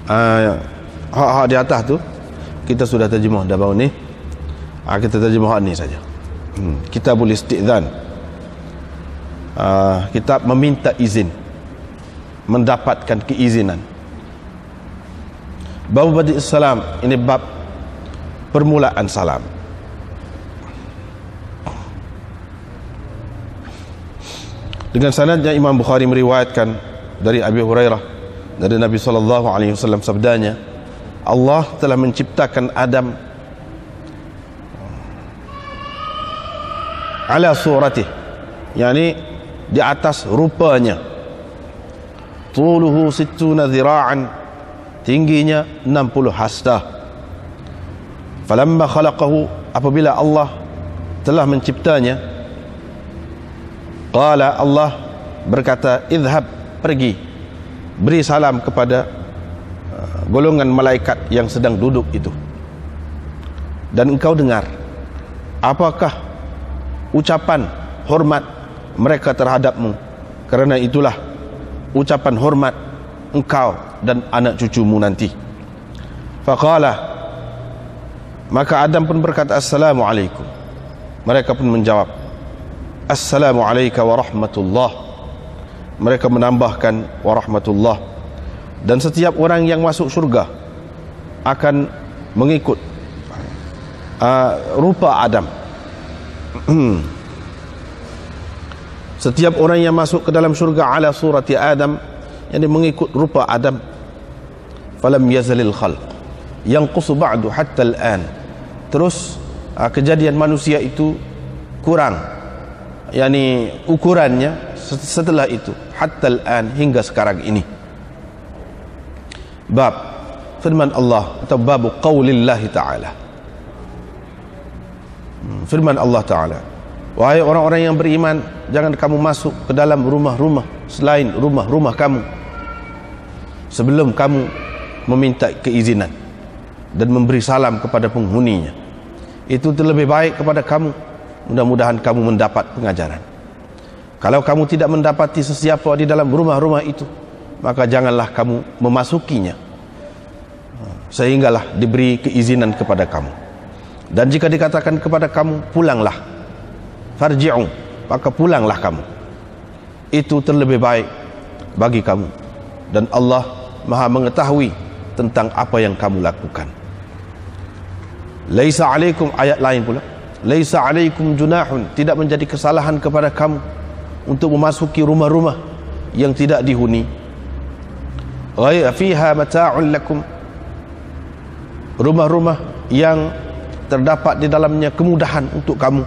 hak-hak di atas tu kita sudah terjemah dah baru ni. Kita terjemah hak ni saja. Kitabul Isti'dzan, kitab meminta izin, mendapatkan keizinan. Bab Badi' Salam, ini bab permulaan salam. Dengan sanadnya Imam Bukhari meriwayatkan dari Abi Hurairah dari Nabi SAW sabdanya, Allah telah menciptakan Adam ala suratih, yakni di atas rupanya, tuluhu sittuna dhira'an, tingginya 60 hasta. Falamma khalaqahu, apabila Allah telah menciptanya, qala, Allah berkata, idhab, pergi, beri salam kepada golongan malaikat yang sedang duduk itu, dan engkau dengar apakah ucapan hormat mereka terhadapmu, kerana itulah ucapan hormat engkau dan anak cucumu nanti. Faqala, maka Adam pun berkata, Assalamualaikum. Mereka pun menjawab, Assalamualaikum warahmatullah. Mereka menambahkan warahmatullah. Dan setiap orang yang masuk syurga akan mengikut rupa Adam. Setiap orang yang masuk ke dalam syurga ala surati Adam, yang mengikut rupa Adam. Falam yazalil khalq yanqusu ba'du hatta al-an. Terus kejadian manusia itu kurang, yakni ukurannya setelah itu, hatta al-an, hingga sekarang ini. Bab firman Allah atau bab qaulillahi ta'ala, firman Allah Ta'ala, wahai orang-orang yang beriman, jangan kamu masuk ke dalam rumah-rumah selain rumah-rumah kamu sebelum kamu meminta keizinan dan memberi salam kepada penghuninya. Itu terlebih baik kepada kamu. Mudah-mudahan kamu mendapat pengajaran. Kalau kamu tidak mendapati sesiapa di dalam rumah-rumah itu, maka janganlah kamu memasukinya sehinggalah diberi keizinan kepada kamu. Dan jika dikatakan kepada kamu, pulanglah, farji'u, maka pulanglah kamu. Itu terlebih baik bagi kamu, dan Allah Maha mengetahui tentang apa yang kamu lakukan. Laisa alaikum, ayat lain pula, laisa alaikum junahun, tidak menjadi kesalahan kepada kamu untuk memasuki rumah-rumah yang tidak dihuni. Ghayra fiha mata'un lakum, rumah-rumah yang terdapat di dalamnya kemudahan untuk kamu.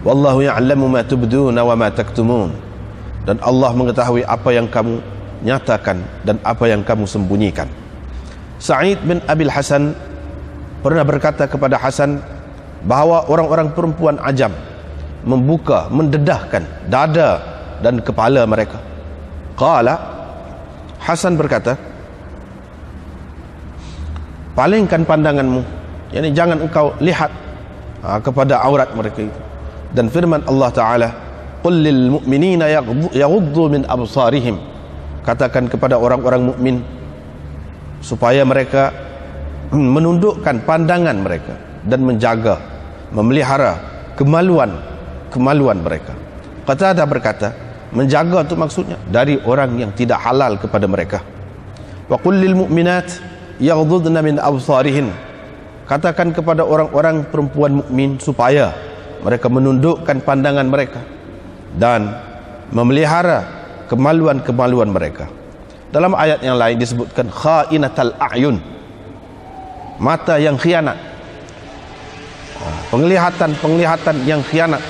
Wallahu ya'lamu ma tubduna wa ma taktumun, dan Allah mengetahui apa yang kamu nyatakan dan apa yang kamu sembunyikan. Sa'id bin Abil Hasan pernah berkata kepada Hasan bahawa orang-orang perempuan Ajam membuka, mendedahkan dada dan kepala mereka. Qala, Hasan berkata, palingkan pandanganmu, yakni jangan engkau lihat kepada aurat mereka itu. Dan firman Allah Ta'ala, qul lil mu'minina yaghuddu min absarihim, katakan kepada orang-orang mukmin supaya mereka menundukkan pandangan mereka dan menjaga, memelihara kemaluan mereka. Qatadah berkata, menjaga itu maksudnya dari orang yang tidak halal kepada mereka. Wa qul lil mu'minat yaghdudna min absarihin, katakan kepada orang-orang perempuan mukmin supaya mereka menundukkan pandangan mereka dan memelihara kemaluan-kemaluan mereka. Dalam ayat yang lain disebutkan khainatal a'yun, mata yang khianat, penglihatan yang khianat.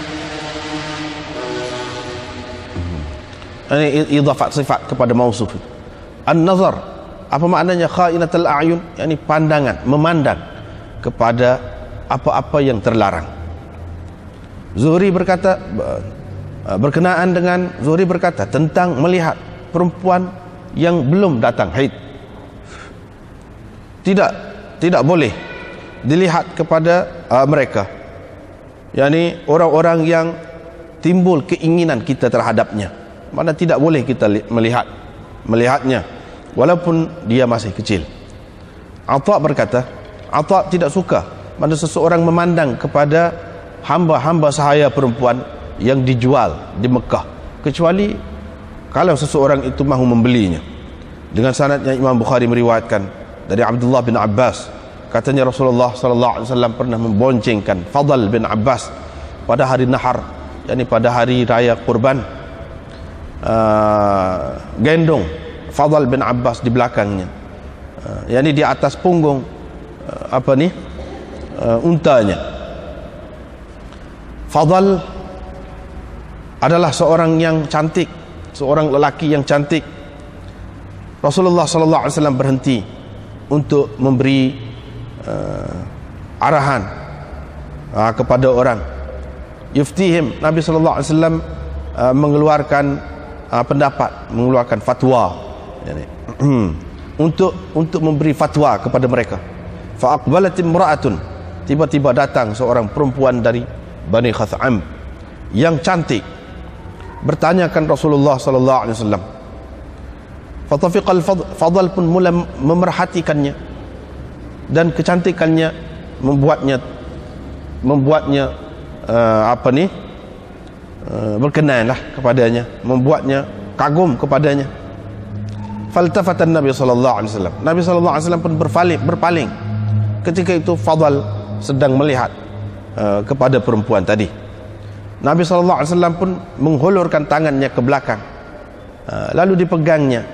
Ini idhafat sifat kepada mausuf. An-nazar, apa maknanya khainatul a'yun? Yani pandangan, memandang kepada apa-apa yang terlarang. Zuhri berkata, berkenaan dengan Zuhri berkata tentang melihat perempuan yang belum datang haid, tidak boleh dilihat kepada mereka, yakni orang-orang yang timbul keinginan kita terhadapnya, mana tidak boleh kita melihatnya. walaupun dia masih kecil. Atha berkata, Atha tidak suka mana seseorang memandang kepada hamba-hamba sahaya perempuan yang dijual di Mekah, kecuali kalau seseorang itu mahu membelinya. Dengan sanadnya Imam Bukhari meriwayatkan dari Abdullah bin Abbas, katanya Rasulullah sallallahu alaihi wasallam pernah memboncengkan Fadl bin Abbas pada hari Nahar, yakni pada hari raya kurban. Gendong Fadl bin Abbas di belakangnya, yakni di atas punggung untanya. Fadl adalah seorang yang cantik, seorang lelaki yang cantik. Rasulullah sallallahu alaihi wasallam berhenti untuk memberi arahan kepada orang. Yuftihim, Nabi sallallahu alaihi wasallam mengeluarkan pendapat, mengeluarkan fatwa, untuk memberi fatwa kepada mereka. Fa aqbalat imra'atun, tiba-tiba datang seorang perempuan dari Bani Khath'am yang cantik, bertanyakan Rasulullah sallallahu alaihi wasallam. Fatafiqal Fadl pun mula memerhatikannya, dan kecantikannya membuatnya berkenanlah kepadanya, membuatnya kagum kepadanya. Faltafatan Nabi sallallahu alaihi wasallam. Nabi sallallahu alaihi wasallam pun berpaling. Ketika itu Fadl sedang melihat kepada perempuan tadi. Nabi sallallahu alaihi wasallam pun menghulurkan tangannya ke belakang, lalu dipegangnya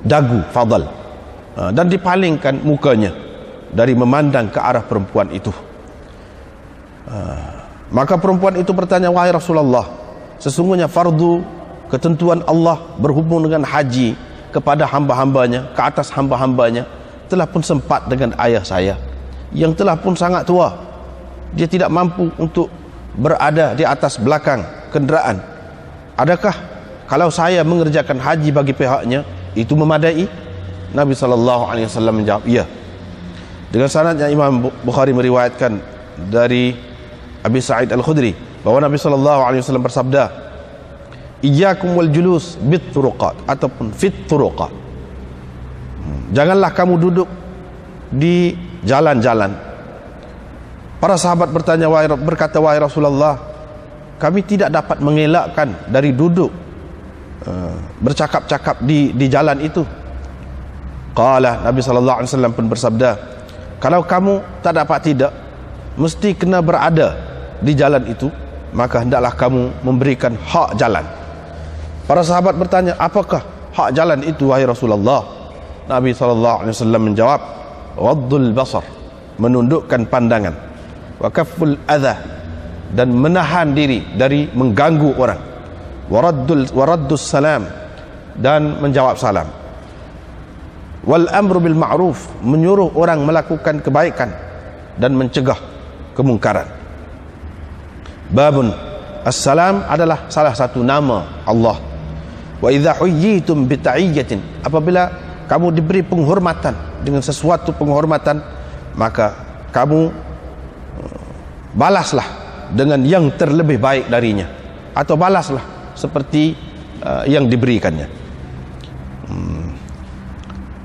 dagu Fadl, dan dipalingkan mukanya dari memandang ke arah perempuan itu. Maka perempuan itu bertanya, wahai Rasulullah, sesungguhnya fardu ketentuan Allah berhubung dengan haji kepada hamba-hambanya, ke atas hamba-hambanya, telah pun sempat dengan ayah saya yang telah pun sangat tua. Dia tidak mampu untuk berada di atas belakang kenderaan. Adakah kalau saya mengerjakan haji bagi pihaknya itu memadai? Nabi SAW menjawab, iya. Dengan sanadnya Imam Bukhari meriwayatkan dari Abi Sa'id Al-Khudri bahwa Nabi SAW bersabda, iyyakum wal julus bit turuqat, ataupun fit turuqat. Janganlah kamu duduk di jalan-jalan. Para sahabat berkata, wahai Rasulullah, kami tidak dapat mengelakkan dari duduk bercakap-cakap di jalan itu. Qala, Nabi SAW pun bersabda, kalau kamu tak dapat tidak, mesti kena berada di jalan itu, maka hendaklah kamu memberikan hak jalan. Para sahabat bertanya, apakah hak jalan itu wahai Rasulullah? Nabi SAW menjawab, ghaddul basar, menundukkan pandangan, wa kafful adha, dan menahan diri dari mengganggu orang, waraddus salam, dan menjawab salam, wal amru bil ma'ruf, menyuruh orang melakukan kebaikan dan mencegah kemungkaran. Babun, assalam adalah salah satu nama Allah. Wa idza huyyitum bi ta'iyyatin, apabila kamu diberi penghormatan dengan sesuatu penghormatan, maka kamu balaslah dengan yang terlebih baik darinya, atau balaslah seperti yang diberikannya.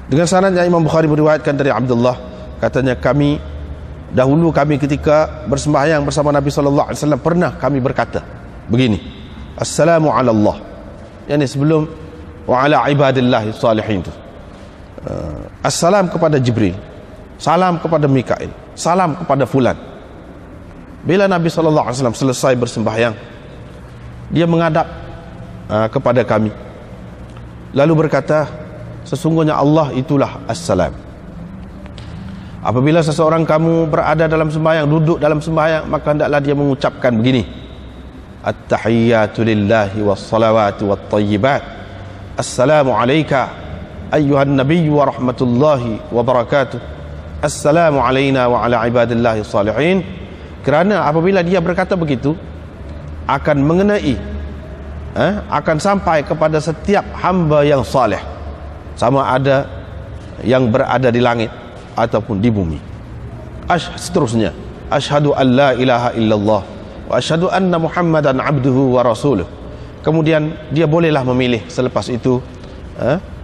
Dengan sanadnya Imam Bukhari meriwayatkan dari Abdullah, katanya kami ketika bersembahyang bersama Nabi sallallahu alaihi wasallam pernah kami berkata begini, assalamu ala Allah, yakni sebelum wa ala ibadillahi salihin itu, assalam kepada Jibril, salam kepada Mikail, salam kepada fulan. Bila Nabi sallallahu alaihi wasallam selesai bersembahyang, dia menghadap kepada kami lalu berkata, sesungguhnya Allah itulah assalam. Apabila seseorang kamu berada dalam sembahyang, duduk dalam sembahyang, maka hendaklah dia mengucapkan begini, at-tahiyyatu lillahi was-salawatu wat-thayyibat, assalamu alayka ayyuhan nabiyyu wa rahmatullahi wa barakatuh, assalamu alayna wa ala ibadillahi salihin. Kerana apabila dia berkata begitu, akan mengenai akan sampai kepada setiap hamba yang saleh, sama ada yang berada di langit ataupun di bumi. Seterusnya, asyhadu an la ilaha illallah wa asyhadu anna Muhammadan abduhu wa rasuluh. Kemudian dia bolehlah memilih selepas itu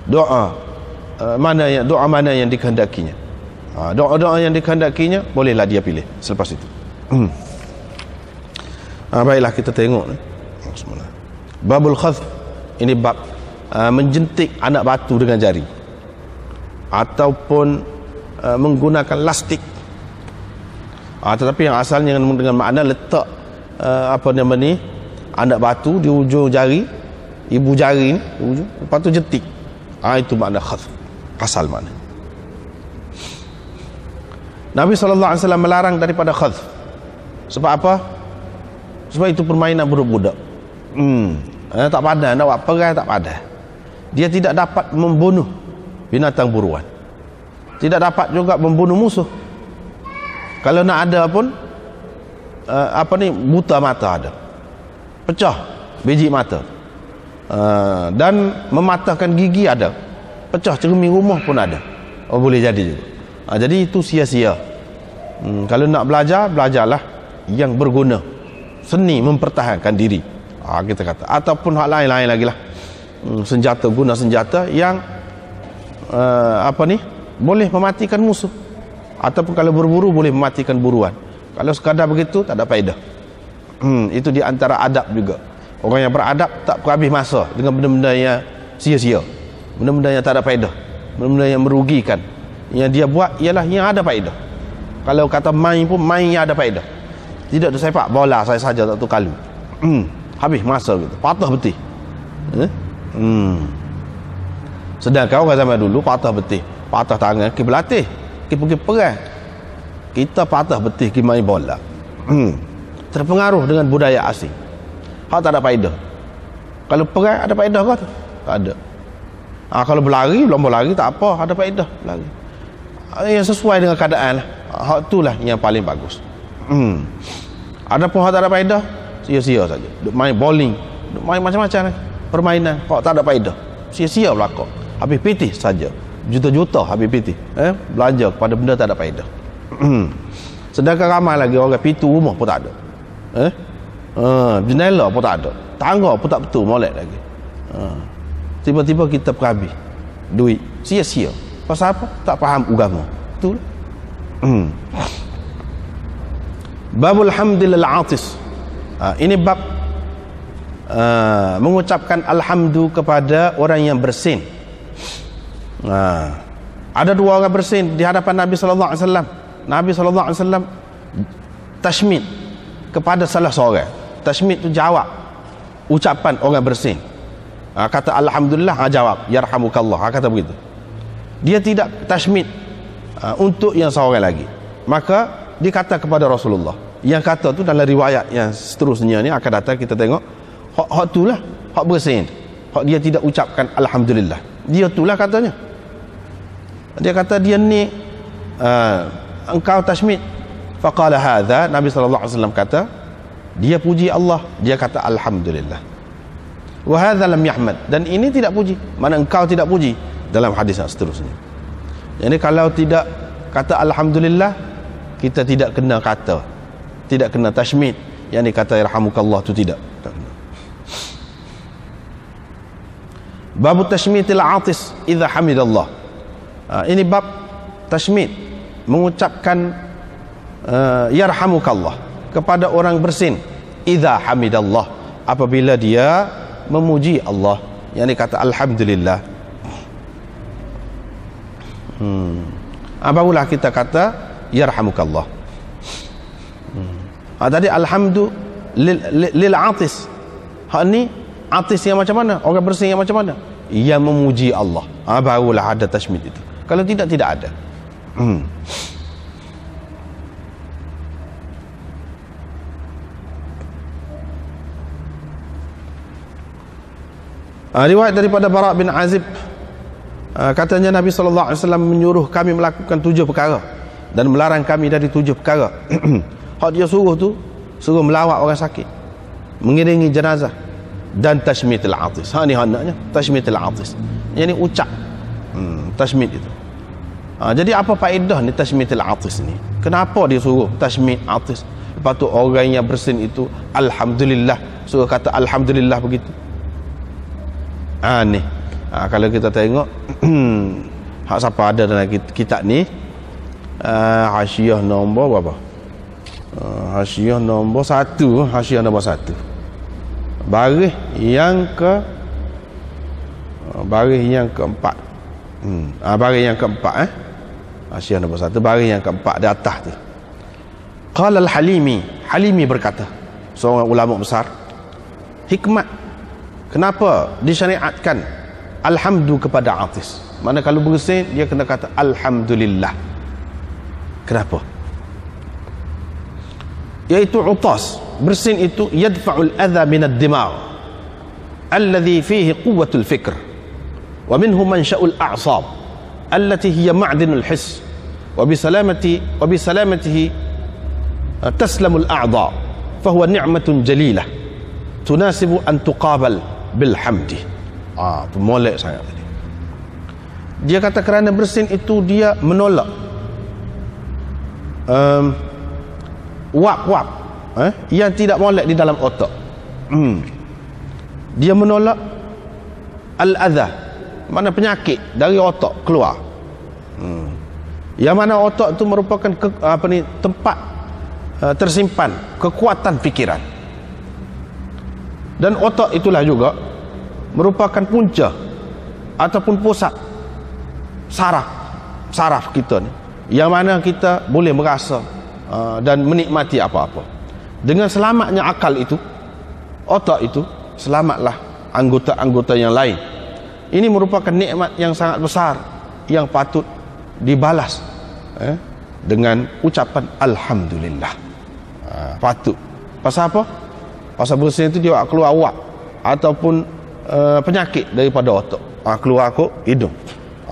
doa doa mana yang dikehendakinya. Doa-doa yang dikehendakinya bolehlah dia pilih selepas itu. Baiklah, kita tengok babul khadf. Ini bab menjentik anak batu dengan jari ataupun menggunakan lastik. Tetapi yang asalnya dengan makna letak anak batu di ujung jari, ibu jari ni ujung, lepas tu jentik. Itu makna khadf, asal makna. Nabi SAW melarang daripada khadf. Sebab apa? Sebab itu permainan budak-budak. Tak pandai, nak buat perai tak pandai. Dia tidak dapat membunuh binatang buruan, tidak dapat juga membunuh musuh. Kalau nak ada pun buta mata ada, pecah biji mata, dan mematahkan gigi ada, pecah cermin rumah pun ada. Boleh jadi juga. Jadi itu sia-sia. Kalau nak belajar, belajarlah yang berguna, seni mempertahankan diri, kita kata. Ataupun hal lain-lain lagi lah, senjata, guna senjata yang boleh mematikan musuh. Ataupun kalau berburu boleh mematikan buruan. Kalau sekadar begitu tak ada faedah. Itu di antara adab juga. Orang yang beradab tak habis masa dengan benda-benda yang sia-sia, benda-benda yang tak ada faedah, benda-benda yang merugikan. Yang dia buat ialah yang ada faedah. Kalau kata main pun main yang ada faedah. Tidak tu sepak bola saya saja tak tu kalu. Habis masa gitu, patah betih. Sedangkan orang zaman dulu patah betih, patah tangan, pergi berlatih, pergi perang. Kita patah betih pergi main bola. Terpengaruh dengan budaya asing. Hak tak ada faedah. Kalau perang ada faedah ke? Tak ada. Kalau berlari, lomba lari tak apa, ada faedah berlari. Yang sesuai dengan keadaan lah. Hak itulah yang paling bagus. Adapun hak tak ada faedah, sia-sia saja. Duk main bowling, duk main macam-macam permainan, hak tak ada faedah, sia-sia belaka. Habis pitih saja. Juta-juta habis pitih. Belanja kepada benda tak ada faedah. Sedangkan ramai lagi orang pintu rumah pun tak ada. Jendela pun tak ada. Tangga pun tak betul, molek lagi. Tiba-tiba kita perhabis duit sia-sia. Pasal apa? Tak faham agama. Betul. Babul hamdilil atis. Ini bab mengucapkan alhamdu kepada orang yang bersin. Ada dua orang bersin di hadapan Nabi sallallahu alaihi wasallam. Nabi sallallahu alaihi wasallam tashmid kepada salah seorang. Tashmid tu jawab ucapan orang bersin. Kata alhamdulillah, jawab yarhamukallah, kata begitu. Dia tidak tashmid untuk yang seorang lagi. Maka dia kata kepada Rasulullah. Yang kata tu dalam riwayat yang seterusnya ni akan datang, kita tengok hak tu lah, hak bersin, hak dia tidak ucapkan alhamdulillah. Dia tu lah katanya. Dia kata dia ni engkau tashmid. Faqala hadza, Nabi sallallahu alaihi wasallam kata, dia puji Allah, dia kata alhamdulillah. Wa hadza lam yahmad, dan ini tidak puji. Mana engkau tidak puji dalam hadis yang seterusnya. Jadi kalau tidak kata alhamdulillah, kita tidak kena kata, tidak kena tashmid. Yang dikata yarhamukallah tu tidak. Bab tashmidil atis idza hamidallah. Ini bab tashmid, mengucapkan yarhamukallah kepada orang bersin idza hamidallah, apabila dia memuji Allah. Yang dikata alhamdulillah. Barulah kita kata yarhamukallah. Tadi alhamdu lil atis. Hak ni atis yang macam mana? Orang bersin yang macam mana? Yang memuji Allah. Barulah ada tashmid itu. Kalau tidak, tidak ada. Riwayat daripada Bara' bin Azib, katanya Nabi sallallahu alaihi wasallam menyuruh kami melakukan 7 perkara dan melarang kami dari 7 perkara. Hak dia suruh tu, suruh melawat orang sakit, mengiringi jenazah, dan tashmitul atis. Ni hendaknya tashmitul atis. Yang ni ucap tashmid itu. Jadi apa faedah ni tashmitul atis ni? Kenapa dia suruh tashmid atis? Lepas tu orang yang bersin itu alhamdulillah, suruh kata alhamdulillah begitu. Ni Kalau kita tengok hak siapa ada dalam kitab ni, hasyiah nombor berapa? Hasyiah nombor 1, hasyiah nombor 1. Baris yang keempat. Baris yang keempat, hasyiah nombor 1, baris yang keempat di atas tu. Qala Al-Halimi berkata, seorang ulama besar, hikmat kenapa disyariatkan alhamdu kepada atis. Mana kalau bersin dia kena kata alhamdulillah. Kenapa? Iaitu utas, bersin itu yadfa'ul adha minad dimag alladhi fihi quwwatul fikr wa minhu mansha'ul a'sab allati hiya ma'dinul hiss wa bisalamatihi taslamul a'dha fahuwa ni'matun jalilah tunasibu an tuqabal bilhamdi. Tu molek sangat tadi. Dia kata kerana bersin itu dia menolak wap-wap yang tidak molek di dalam otak. Dia menolak al-adha, mana penyakit dari otak keluar. Yang mana otak itu merupakan tempat tersimpan kekuatan fikiran. Dan otak itulah juga merupakan punca ataupun pusat saraf kita ni, yang mana kita boleh merasa dan menikmati apa-apa. Dengan selamatnya akal itu, otak itu, selamatlah anggota-anggota yang lain. Ini merupakan nikmat yang sangat besar yang patut dibalas dengan ucapan alhamdulillah. Patut. Pasal apa? Pasal bersin itu dia keluar wap ataupun penyakit daripada otak, keluar ke hidung,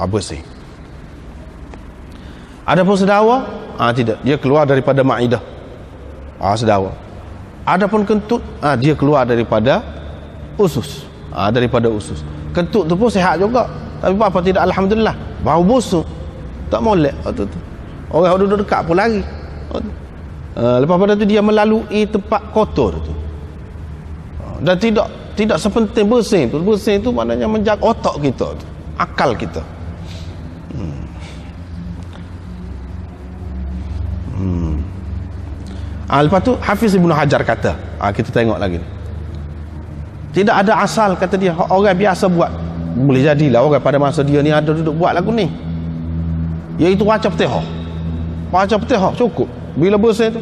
bersih. Adapun sedawa, tidak, dia keluar daripada ma'idah, sedawa. Adapun kentut, dia keluar daripada usus, daripada usus. Kentut tu pun sihat juga, tapi apa tidak alhamdulillah, bau busuk, tak molek waktu tu. Orang duduk dekat pun lari. Lepas pada tu dia melalui tempat kotor tu. Dan tidak sepenting bersin tu. Bersin tu maknanya menjaga otak kita tu, akal kita. Lepas tu Hafiz Ibn Hajar kata, kita tengok lagi, tidak ada asal, kata dia, orang biasa buat. Boleh jadilah orang pada masa dia ni ada duduk buat lagu ni, iaitu baca Fatihah. Baca Fatihah cukup. Bila bersin tu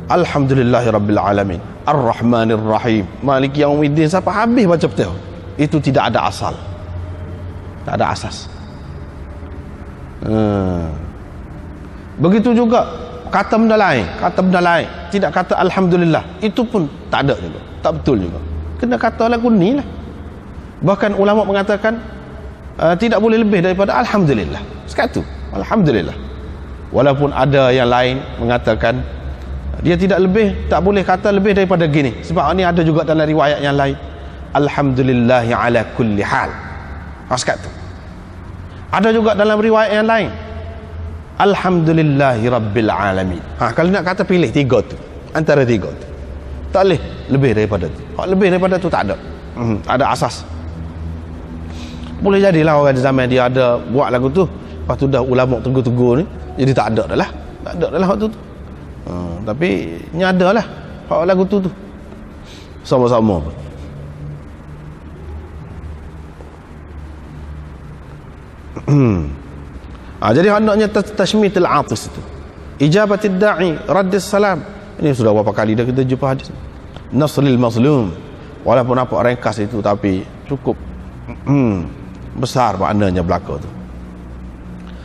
alhamdulillahirabbil alamin arrahmanir rahim maliki yaumiddin sampai habis baca Fatihah. Itu tidak ada asal, tak ada asas. Begitu juga kata benda lain, tidak kata alhamdulillah, itu pun tak ada juga, tak betul juga. Kena kata lagu ni lah. Bahkan ulama mengatakan tidak boleh lebih daripada alhamdulillah. Sekatu alhamdulillah. Walaupun ada yang lain mengatakan dia tidak lebih, tak boleh kata lebih daripada gini, sebab ini ada juga dalam riwayat yang lain, alhamdulillahi ala kulli hal. Sekatu. Ada juga dalam riwayat yang lain, alhamdulillahi rabbil alamin. Kalau nak kata pilih tiga tu, antara tiga tu, tak boleh lebih daripada tu. Lebih daripada tu tak ada. Ada asas. Boleh jadilah orang di zaman dia ada buat lagu tu, lepas tu dah ulama tegur-tegur ni, jadi tak ada dah lah. Tak ada dah lah waktu tu. Tapi nyada lah lagu tu sama-sama pun. Jadi hendaknya tashmitul atis itu, ijabatid da'i, raddis salam. Ini sudah berapa kali dah kita jumpa hadis. Nasril mazlum, walaupun apa ringkas itu tapi cukup besar maknanya belaka tu.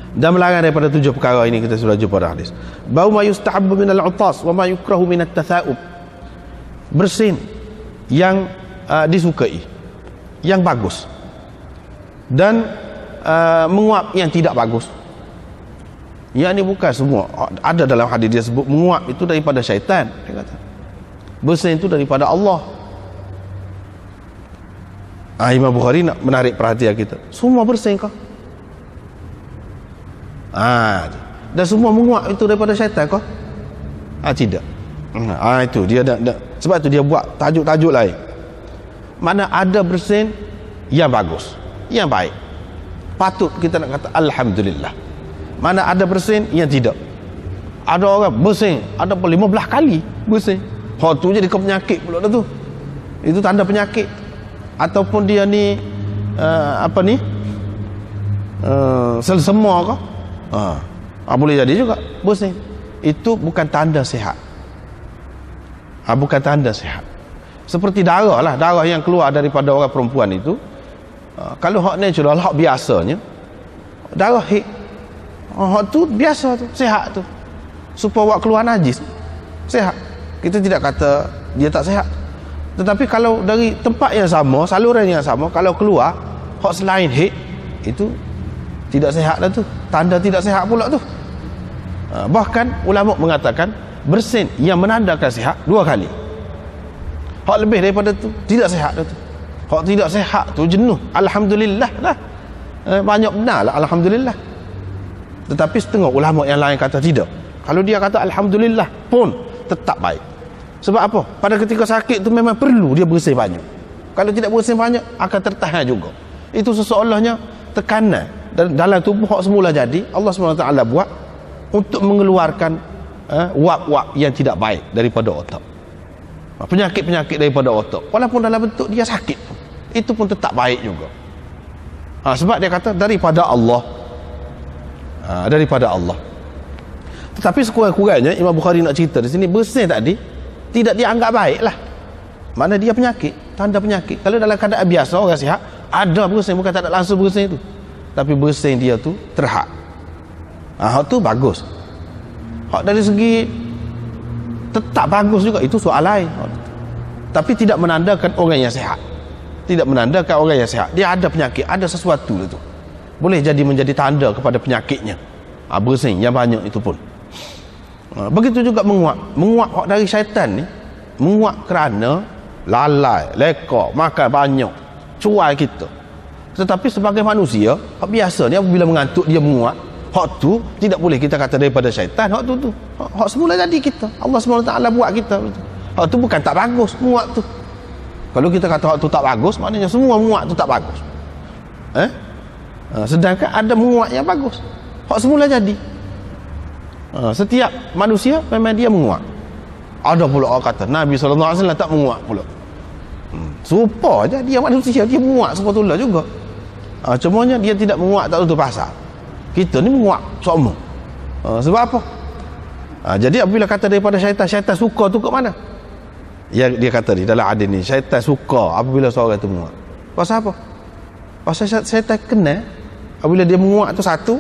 Dan melarang daripada 7 perkara ini kita sudah jumpa dah hadis. Bau ma yustahabbu minal utas wa ma yukrahu minat tatha'ub. Bersin yang disukai, yang bagus, dan menguap yang tidak bagus. Yang ini bukan semua. Ada dalam hadis dia sebut menguap itu daripada syaitan, dia kata. Bersin itu daripada Allah. Imam Bukhari nak menarik perhatian kita. Semua bersin kah? Dan semua menguap itu daripada syaitan kah? Tidak. Itu dia dah. Sebab tu dia buat tajuk-tajuk lain. Mana ada bersin yang bagus, yang baik. Patut kita nak kata alhamdulillah. Mana ada bersin yang tidak. Ada orang bersin ada 15 kali bersin. Tu jadi kau penyakit pula dah tu. Itu tanda penyakit. Ataupun dia ni selsema ke? Boleh jadi juga bersin. Itu bukan tanda sihat. Bukan tanda sihat. Seperti darah lah, darah yang keluar daripada orang perempuan itu, kalau hak natural, hak biasanya, darah hak tu biasa tu, sihat tu. Supaya awak keluar najis, sihat. Kita tidak kata dia tak sihat. Tetapi kalau dari tempat yang sama, saluran yang sama, kalau keluar hak selain hak, itu tidak sihat dah tu. Tanda tidak sihat pula tu. Bahkan ulama mengatakan bersin yang menandakan sihat 2 kali. Hak lebih daripada tu tidak sihat dah tu. Hak tidak sihat tu jenuh, alhamdulillah lah. Banyak benar lah alhamdulillah. Tetapi setengah ulama yang lain kata tidak. Kalau dia kata alhamdulillah pun tetap baik. Sebab apa? Pada ketika sakit tu memang perlu dia bersin banyak. Kalau tidak bersin banyak akan tertahan juga. Itu seseolahnya tekanan dalam tubuh hak semula jadi Allah SWT buat untuk mengeluarkan wap-wap yang tidak baik daripada otak. Penyakit-penyakit daripada otak, walaupun dalam bentuk dia sakit pun, itu pun tetap baik juga. Sebab dia kata daripada Allah. Daripada Allah. Tetapi sekurang-kurangnya Imam Bukhari nak cerita di sini, bersin tadi tidak dianggap baik lah. Mana dia penyakit, tanda penyakit. Kalau dalam keadaan biasa orang sihat, ada bersin, bukan tak ada langsung bersin tu, tapi bersin dia tu terhad. Hak tu bagus. Hak dari segi tetap bagus juga, itu soal lain. Tapi tidak menandakan orang yang sihat. Tidak menandakan orang yang sihat. Dia ada penyakit, ada sesuatu tu. Boleh jadi menjadi tanda kepada penyakitnya. Bersin yang banyak itu pun. Begitu juga menguap. Menguap hak dari syaitan ni, menguap kerana lalai, lekor, makan banyak, cuai kita. Tetapi sebagai manusia, hak biasa ni apabila mengantuk dia menguap, hak tu tidak boleh kita kata daripada syaitan. Hak tu hak semula jadi kita. Allah SWT buat kita. Hak tu bukan tak bagus muak tu. Kalau kita kata hak tu tak bagus, maknanya semua muak tu tak bagus. Sedangkan ada muak yang bagus. Hak semula jadi. Setiap manusia memang dia menguak. Ada pula orang kata Nabi SAW tak menguak pula. Serupa je dia manusia, dia menguak sepatutnya juga. Cumanya dia tidak menguak tak tutup pasal. Kita ni menguak semua. Sebab apa? Jadi apabila kata daripada syaitan, syaitan suka tu kat mana? Ya, dia kata di dalam hadis ni, syaitan suka apabila seorang tu menguak. Pasal apa? Pasal syaitan kenal apabila dia menguak tu satu,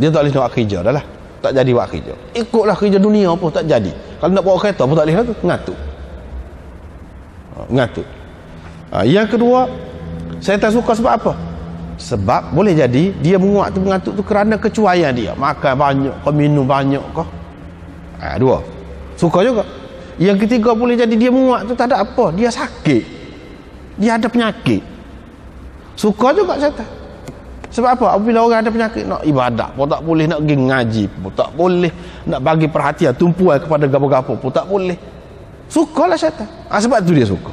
dia tak boleh nak kerja dah lah. Tak jadi buat kerja. Ikutlah kerja dunia pun tak jadi. Kalau nak bawa kereta pun tak boleh lah tu. Ngatuk. Ngatuk. Yang kedua, syaitan suka sebab apa? Sebab boleh jadi dia menguat tu, mengantuk tu kerana kecuaian dia. Makan banyak ke, minum banyak ke. Dua. Suka juga. Yang ketiga boleh jadi dia menguat tu tak ada apa. Dia sakit. Dia ada penyakit. Suka juga syaitan. Sebab apa? Apabila orang ada penyakit, nak ibadat pun tak boleh, nak pergi ngaji pun tak boleh, nak bagi perhatian, tumpuan kepada gapo-gapo pun tak boleh. Sukalah syaitan. Sebab tu dia suka.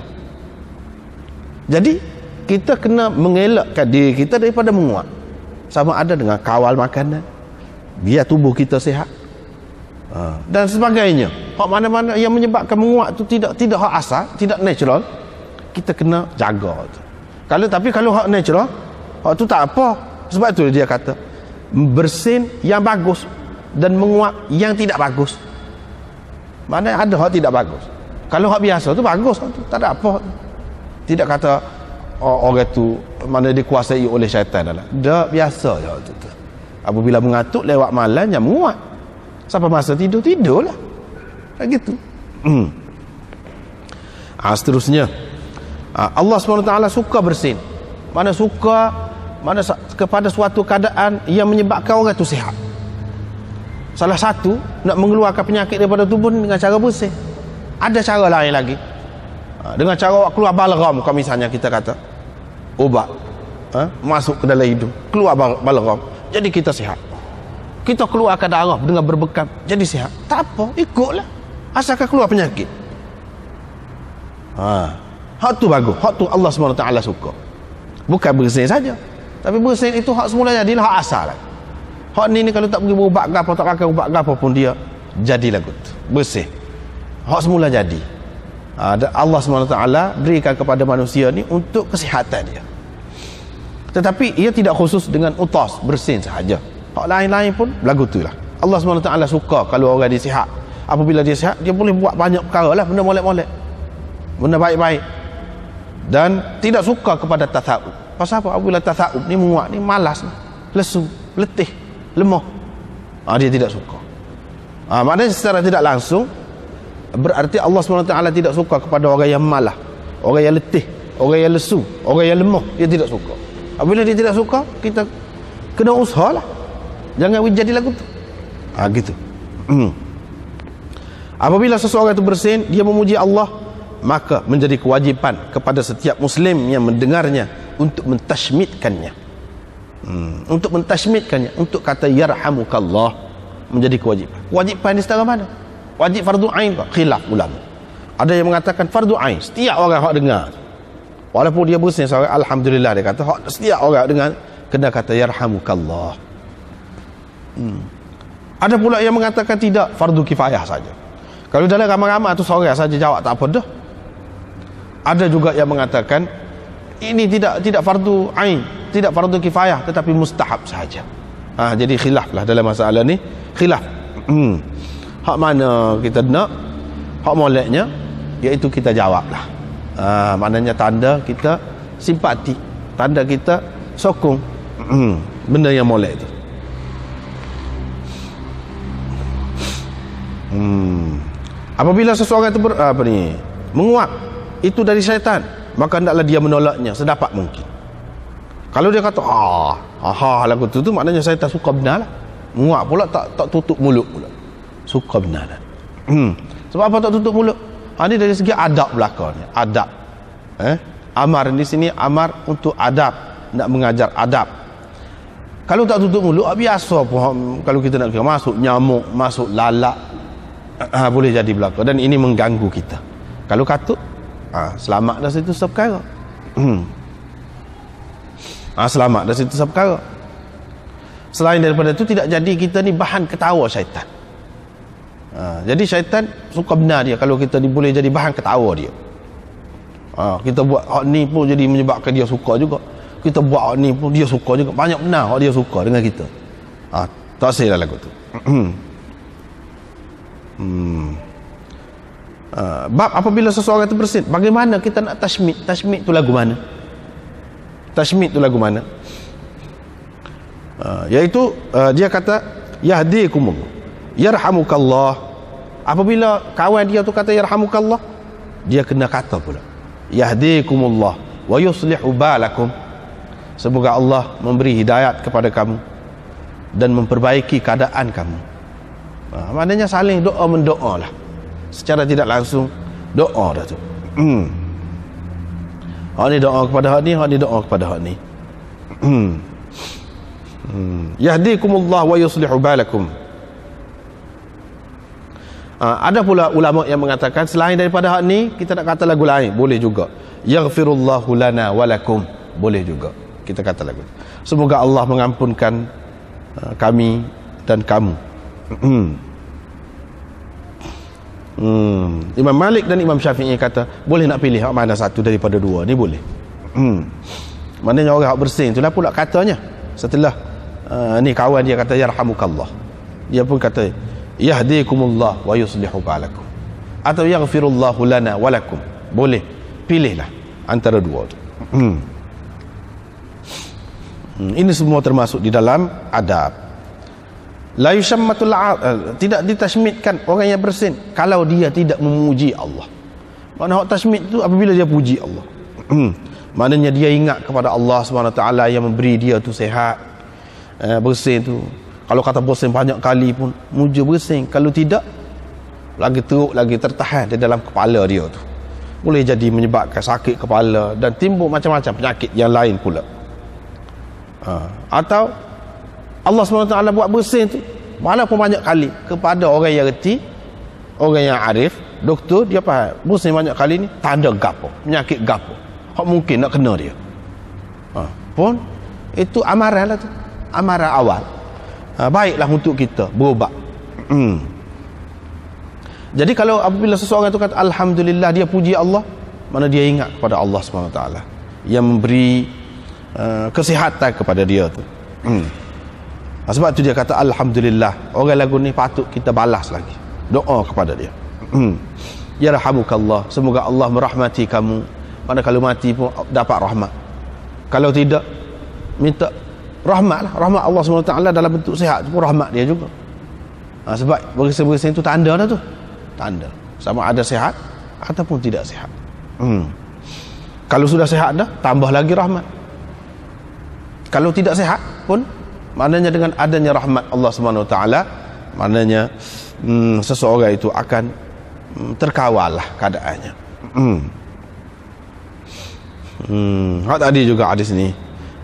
Jadi kita kena mengelakkan diri kita daripada menguat. Sama ada dengan kawal makanan, biar tubuh kita sihat, dan sebagainya. Hak mana-mana yang menyebabkan menguat tu tidak hak asal, tidak natural, kita kena jaga tu. Tapi kalau hak natural, hak tu tak apa. Sebab tu dia kata bersin yang bagus dan menguap yang tidak bagus. Mana ada hak tidak bagus. Kalau hak biasa tu bagus, tu tak ada apa. Tidak kata orang tu mana dikuasai oleh syaitan adalah. Dah biasa je tu. Apabila mengantuk lewat malam yang menguap. Sampai masa tidurlah. Begitu. Seterusnya Allah SWT suka bersin. Mana suka kepada suatu keadaan yang menyebabkan orang itu sihat. Salah satu nak mengeluarkan penyakit daripada tubuh dengan cara bersin. Ada cara lain lagi. Dengan cara keluar balgam, kalau misalnya kita kata ubat masuk ke dalam hidung, keluar balgam, jadi kita sihat. Kita keluarkan darah dengan berbekam, jadi sihat. Tak apa, ikutlah. Asalkan keluar penyakit. Hak tu bagus. Hak tu Allah SWT suka. Bukan bersin saja, tapi bersin itu hak semula jadilah, hak asal lah. Hak ni kalau tak pergi berubat ke apa, tak pakai ubat ke apa pun, dia jadi lagu tu, bersih. Hak semula jadi. Allah SWT berikan kepada manusia ni untuk kesihatan dia. Tetapi ia tidak khusus dengan utas, bersin sahaja. Hak lain-lain pun lagu tu lah. Allah SWT suka kalau orang dia sihat. Apabila dia sihat, dia boleh buat banyak perkara lah, benda molek-molek, benda baik-baik. Dan tidak suka kepada tasawuf. Pasal apa? Apabila tasawuf ni menguat ni, malas, lesu, letih, lemah, dia tidak suka. Maknanya secara tidak langsung berarti Allah SWT tidak suka kepada orang yang malah, orang yang letih, orang yang lesu, orang yang lemah. Dia tidak suka. Apabila dia tidak suka, kita kena usaha lah, jangan jadi lagu tu. Gitu. Apabila seseorang itu bersin, dia memuji Allah, maka menjadi kewajipan kepada setiap muslim yang mendengarnya untuk mentashmidkannya. Untuk mentashmidkannya, untuk kata yarhamukallah, menjadi kewajipan. Kewajipan ini setara mana? Wajib fardu ain ke? Khilaf ulama. Ada yang mengatakan fardu ain, setiap orang hak dengar, walaupun dia bersin seorang, alhamdulillah, dia kata setiap orang dengar kena kata yarhamukallah. Ada pula yang mengatakan tidak, fardu kifayah saja. Kalau dalam ramai-ramai tu seorang saja jawab, tak apa dah. Ada juga yang mengatakan ini tidak fardu ain, tidak fardu kifayah, tetapi mustahab saja. Jadi khilaf lah dalam masalah ni, khilaf. Hak mana kita nak, hak moleknya, iaitu kita jawab lah. Maknanya tanda kita simpati, tanda kita sokong benda yang molek tu. Apabila seseorang itu menguap, itu dari syaitan, maka hendaklah dia menolaknya sedapat mungkin. Kalau dia kata lagu tu maknanya syaitan suka benar lah. Menguap pula, tak tutup mulut pula, suka benar lah. Sebab apa tak tutup mulut? Ini dari segi adab belakangnya. Adab, amar di sini, amar untuk adab, nak mengajar adab. Kalau tak tutup mulut, biasa pun kalau kita nak masuk nyamuk, masuk lalat, boleh jadi belakang, dan ini mengganggu kita. Kalau katut, selamat dah situ seperkara. Selamat dah situ seperkara. Selain daripada itu, tidak jadi kita ni bahan ketawa syaitan. Jadi syaitan suka benar dia kalau kita ni boleh jadi bahan ketawa dia. Kita buat hak ni pun jadi menyebabkan dia suka juga. Kita buat hak ni pun dia suka juga. Banyak benar hak dia suka dengan kita. Tak salah lagu tu. Bab apabila seseorang itu bersin, bagaimana kita nak tashmid? Tashmid tu lagu mana? Tashmid tu lagu mana? Iaitu dia kata yahdikum, yarhamukallah. Apabila kawan dia tu kata yarhamukallah, dia kena kata pula yahdikumullah wa yuslihu balakum. Semoga Allah memberi hidayat kepada kamu dan memperbaiki keadaan kamu. Maknanya saling doa mendoa lah, secara tidak langsung doa dah tu. Hak ni doa kepada hak ni, hak ni doa kepada hak ni. Yahdikumullah wa yuslihu balakum. Ada pula ulama yang mengatakan selain daripada hak ni, kita nak kata lagu lain, boleh juga. Yaghfirullahu lana walakum, boleh juga kita kata lagu. Semoga Allah mengampunkan kami dan kamu. Imam Malik dan Imam Syafi'i kata boleh nak pilih hak mana satu daripada dua ni, boleh. Maknanya orang hak bersin itulah pula katanya setelah ni kawan dia kata yarhamukallah, dia pun kata yahdikumullah wa yuslihu balakum atau yaghfirullahu lana walakum. Boleh pilihlah antara dua tu. Ini semua termasuk di dalam adab. La yusammatul tidak ditashmidkan orang yang bersin kalau dia tidak memuji Allah. Mana hak tashmid tu apabila dia puji Allah. Maknanya dia ingat kepada Allah SWT yang memberi dia tu sehat. Bersin tu, kalau kata bersin banyak kali pun muja bersin, kalau tidak lagi teruk, lagi tertahan di dalam kepala dia tu, boleh jadi menyebabkan sakit kepala dan timbul macam-macam penyakit yang lain pula. Atau Allah SWT buat bersin tu walaupun banyak kali kepada orang yang reti, orang yang arif, doktor, dia faham bersin banyak kali ni tanda gapo, penyakit gapo hak mungkin nak kena dia. pun itu amaran lah tu, amaran awal. Baiklah untuk kita berubat. Jadi kalau apabila seseorang itu kata alhamdulillah, dia puji Allah, mana dia ingat kepada Allah SWT yang memberi kesihatan kepada dia tu. Sebab tu dia kata alhamdulillah. Orang lagu ni patut kita balas lagi doa kepada dia. Yarhamukallah, semoga Allah merahmati kamu. Mana kalau mati pun dapat rahmat, kalau tidak minta rahmat lah. Rahmat Allah SWT dalam bentuk sihat pun rahmat dia juga. Sebab bersin-bersin itu tanda dah tu, tanda sama ada sihat ataupun tidak sihat. Kalau sudah sihat dah, tambah lagi rahmat. Kalau tidak sihat pun, maknanya dengan adanya rahmat Allah SWT, maknanya seseorang itu akan terkawal lah keadaannya. Tadi juga ada sini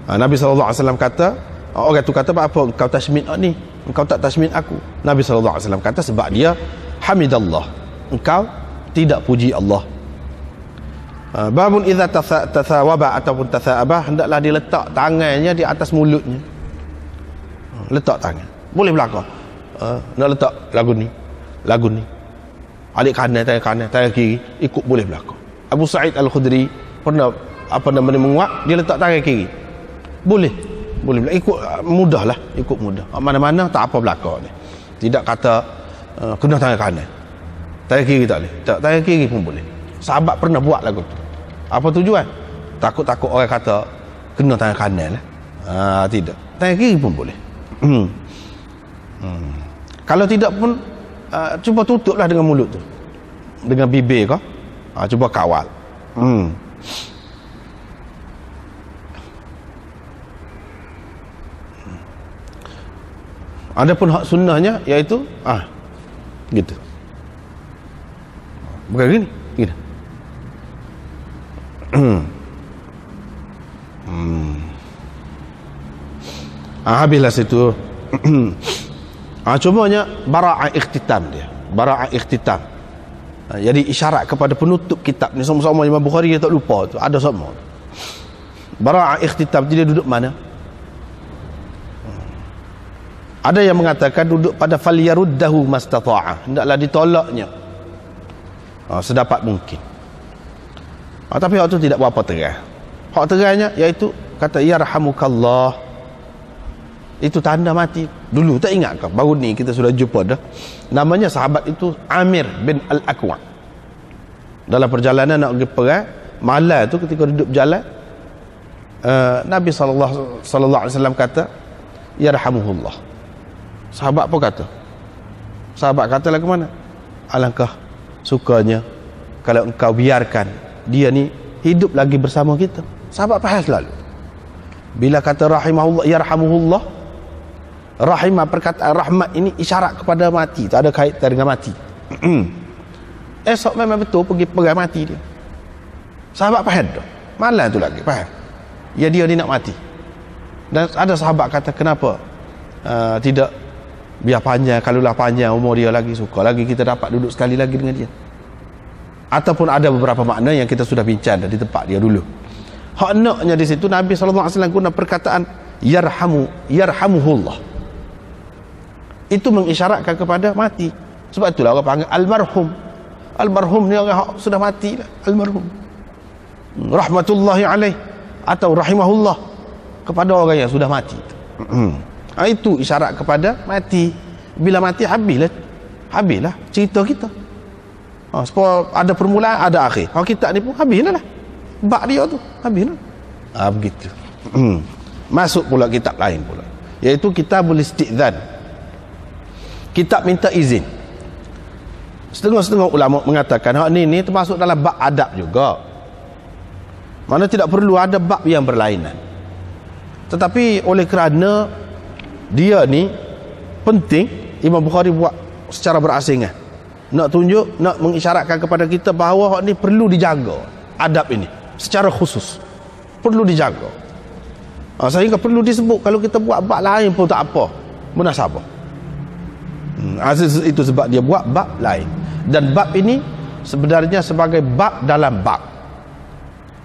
Nabi SAW kata, orang itu kata, apa engkau tashmid ni, engkau tak tashmid aku? Nabi SAW kata, sebab dia hamidallah, engkau tidak puji Allah. Babun idza tathawaba ataupun tatha'aba, hendaklah dia letak tangannya di atas mulutnya. Letak tangan, boleh belakang. Nak letak lagu ni, alik kanan, tangan kiri, ikut boleh belakang. Abu Sa'id Al-Khudri pernah menguap, dia letak tangan kiri, boleh ikut mudah lah, ikut mudah. Mana-mana tak apa belakang ni, tidak kata kena tangan kanan, tangan kiri tak boleh, tangan kiri pun boleh. Sahabat pernah buat lagu tu. Apa tujuan? Takut-takut orang kata kena tangan kanan lah. Tidak, tangan kiri pun boleh. Kalau tidak pun cuba tutuplah dengan mulut tu, dengan bibir kau, cuba kawal. Ada pun hak sunnahnya, iaitu gitu, bukan gini, gitu. Habislah situ. Cumanya bara'ah ikhtitam dia, bara'ah ikhtitam. Jadi isyarat kepada penutup kitab ni, sama-sama Imam Bukhari dia tak lupa tu, ada sama. Bara'ah ikhtitam dia duduk mana? Ada yang mengatakan duduk pada falyaruddahu mastata'a, hendaklah ditolaknya sedapat mungkin. Tapi hak tu tidak berapa terang. Hak terangnya iaitu kata yarhamukallah, itu tanda mati. Dulu tak ingat ke, baru ni kita sudah jumpa dah, namanya sahabat itu Amir bin Al-Aqwa. Dalam perjalanan nak pergi perang, malam tu ketika duduk berjalan, Nabi SAW kata yarhamuhullah. Sahabat apa kata? Sahabat kata lah ke mana? Alangkah sukanya kalau engkau biarkan dia ni hidup lagi bersama kita. Sahabat faham selalu bila kata rahimahullah, yarhamuhullah, rahimah, perkataan rahmat ini isyarat kepada mati, tak ada kaitan dengan mati. Esok memang betul pergi perang mati dia. Sahabat faham tu, malam tu lagi faham ya dia nak mati. Dan ada sahabat kata, kenapa tidak biar panjang, kalaulah panjang umur dia lagi, suka lagi kita dapat duduk sekali lagi dengan dia. Ataupun ada beberapa makna yang kita sudah bincang di tempat dia dulu. Hak naknya di situ Nabi SAW guna perkataan yarhamuhullah, itu mengisyaratkan kepada mati. Sebab itulah orang panggil almarhum. Almarhum ni orang sudah mati lah, almarhum. Rahmatullahi alaih atau rahimahullah kepada orang yang sudah mati. Itu isyarat kepada mati. Bila mati habislah cerita kita. Sebab ada permulaan, ada akhir. Kita ni pun habislah lah, bak dia tu habislah. Begitu. Masuk pula kitab lain pula, iaitu Kitabul Isti'dzan, kitab minta izin. Setengah-setengah ulama mengatakan hak ni termasuk dalam bab adab juga, mana tidak perlu ada bab yang berlainan. Tetapi oleh kerana dia ni penting, Imam Bukhari buat secara berasingan, nak tunjuk, nak mengisyaratkan kepada kita bahawa hak ni perlu dijaga, adab ini secara khusus perlu dijaga. Sehingga perlu disebut, kalau kita buat bab lain pun tak apa, munasabah. Itu sebab dia buat bab lain. Dan bab ini sebenarnya sebagai bab dalam bab,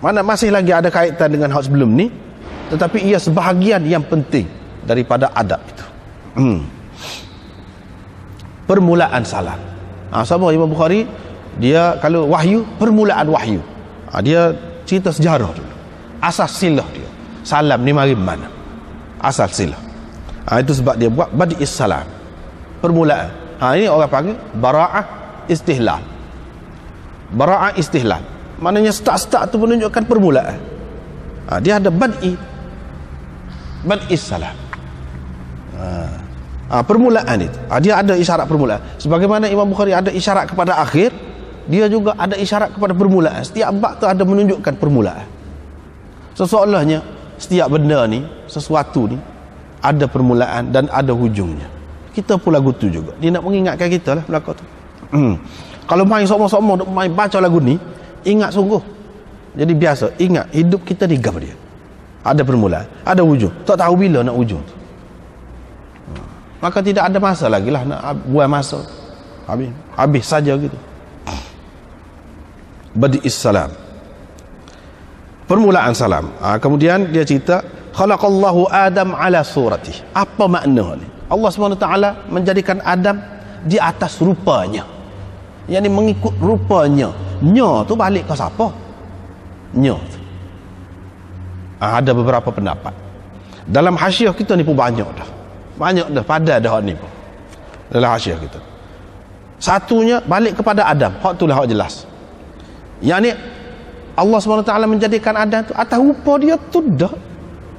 mana masih lagi ada kaitan dengan hak sebelum ni, tetapi ia sebahagian yang penting daripada adab itu. Permulaan salam. Sama Imam Bukhari, dia kalau wahyu, permulaan wahyu, dia cerita sejarah dulu, asas silah dia, salam ni mari mana, asal silah. Itu sebab dia buat badi'is salam, permulaan. Ini orang panggil bara'ah istihlal. Bara'ah istihlal maknanya start tu menunjukkan permulaan. Dia ada bad'is salam. Permulaan itu, dia ada isyarat permulaan. Sebagaimana Imam Bukhari ada isyarat kepada akhir, dia juga ada isyarat kepada permulaan. Setiap bab tu ada menunjukkan permulaan. Seolah-olahnya setiap benda ni, sesuatu ni ada permulaan dan ada hujungnya. Kita pun lagu tu juga, dia nak mengingatkan kita lah belakang tu. Kalau main sama-sama main baca lagu ni, ingat sungguh. Jadi biasa ingat hidup kita digam dia, ada permulaan, ada hujung. Tak tahu bila nak hujung tu, maka tidak ada masa lagi lah nak buang masa. Habis saja gitu. Badi'is salam, permulaan salam. Kemudian dia cerita khalaqallahu Adam ala surati. Apa makna ni? Allah SWT menjadikan Adam di atas rupanya, yang mengikut rupanya. Nya tu balik ke siapa? Nya tu ada beberapa pendapat. Dalam hasyiah kita ni pun banyak dah pada dah ni pun dalam hasyiah kita. Satunya balik kepada Adam, hak tu lah hak jelas. Yang ni Allah SWT menjadikan Adam tu atas rupa dia tu dah.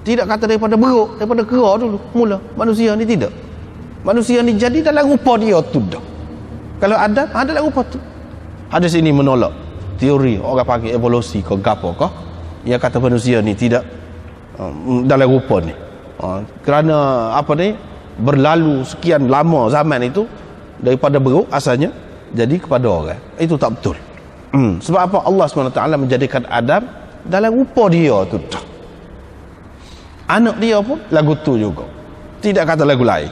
Tidak kata daripada beruk, daripada kera dulu mula manusia ni, tidak. Manusia ni jadi dalam rupa dia tu dah. Kalau Adam ada dalam rupa tu. Hadis ini menolak teori orang panggil evolusi ke gapo ke, yang kata manusia ni tidak dalam rupa ni. Kerana apa ni, berlalu sekian lama zaman itu daripada beruk asalnya jadi kepada orang. Itu tak betul. Sebab apa? Allah SWT menjadikan Adam dalam rupa dia tu dah. Anak dia pun lagu tu juga, tidak kata lagu lain.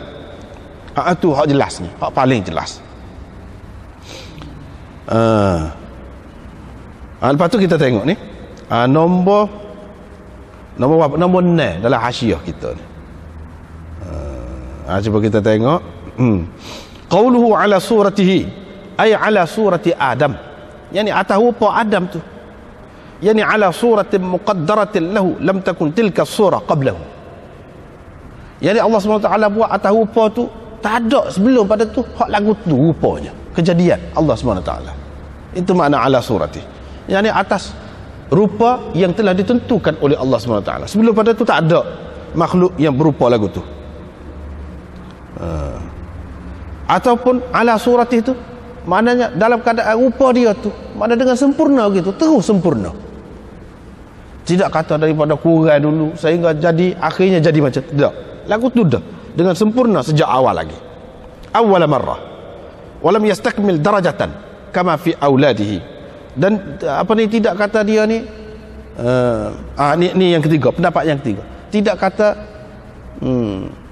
Itu hak jelas ni, hak paling jelas. Lepas tu kita tengok ni, nombor 6 dalam hasyiah kita ni. Cuba kita tengok. Qauluhu ala suratihi, ay ala surati Adam, yani atas rupa Adam tu, yani ala suratin muqaddaratin lahu lam takun tilka surah qablahu. Yani Allah SWT buat atas rupa tu, tak ada sebelum pada tu hak lagu tu rupanya, kejadian Allah SWT. Itu makna ala surati, yani atas rupa yang telah ditentukan oleh Allah SWT. Sebelum pada tu tak ada makhluk yang berupa lagu tu. Ataupun ala surati itu maknanya dalam keadaan rupa dia tu, makna dengan sempurna gitu, terus sempurna. Tidak kata daripada kurang dulu sehingga jadi akhirnya jadi macam tidak. Lagu tu dah dengan sempurna sejak awal lagi. Awwala marrah walam yastakmil darajatan kama fi auladihi. Dan apa ni, tidak kata dia ni ni yang ketiga, pendapat yang ketiga. Tidak kata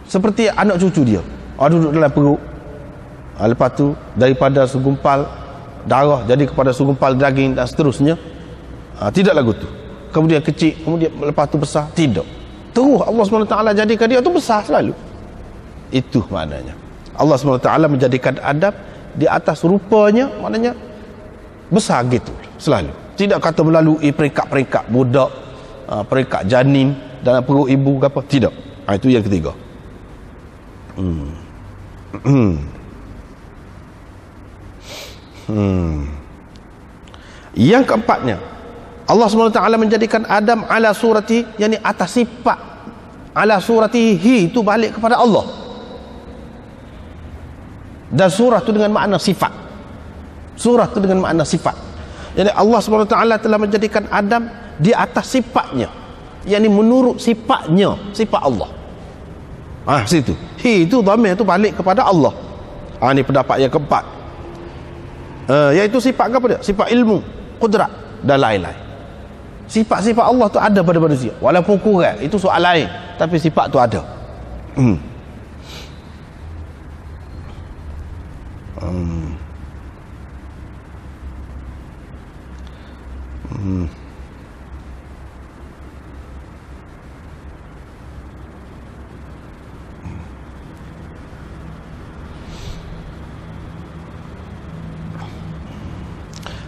seperti anak cucu dia, duduk dalam perut, lepas tu daripada segumpal darah jadi kepada segumpal daging dan seterusnya. Tidak lagu tu. Kemudian kecil, kemudian lepas tu besar. Tidak. Terus Allah SWT jadikan dia tu besar selalu. Itu maknanya Allah SWT menjadikan Adam di atas rupanya, maknanya besar gitu selalu. Tidak kata melalui peringkat-peringkat budak, peringkat janin dalam perut ibu ke apa. Tidak. Itu yang ketiga. Yang keempatnya, Allah SWT menjadikan Adam ala surati, yani atas sifat. Ala suratihi itu balik kepada Allah, dan surah itu dengan makna sifat. Surah itu dengan makna sifat. Jadi Allah SWT telah menjadikan Adam di atas sifatnya, yani menurut sifatnya, sifat Allah. Situ hi itu dhamir itu balik kepada Allah. Ini pendapat yang keempat, iaitu sifat apa dia? Sifat ilmu, qudrat dan lain-lain. Sifat-sifat Allah tu ada pada manusia, walaupun kurang, itu soal lain, tapi sifat tu ada.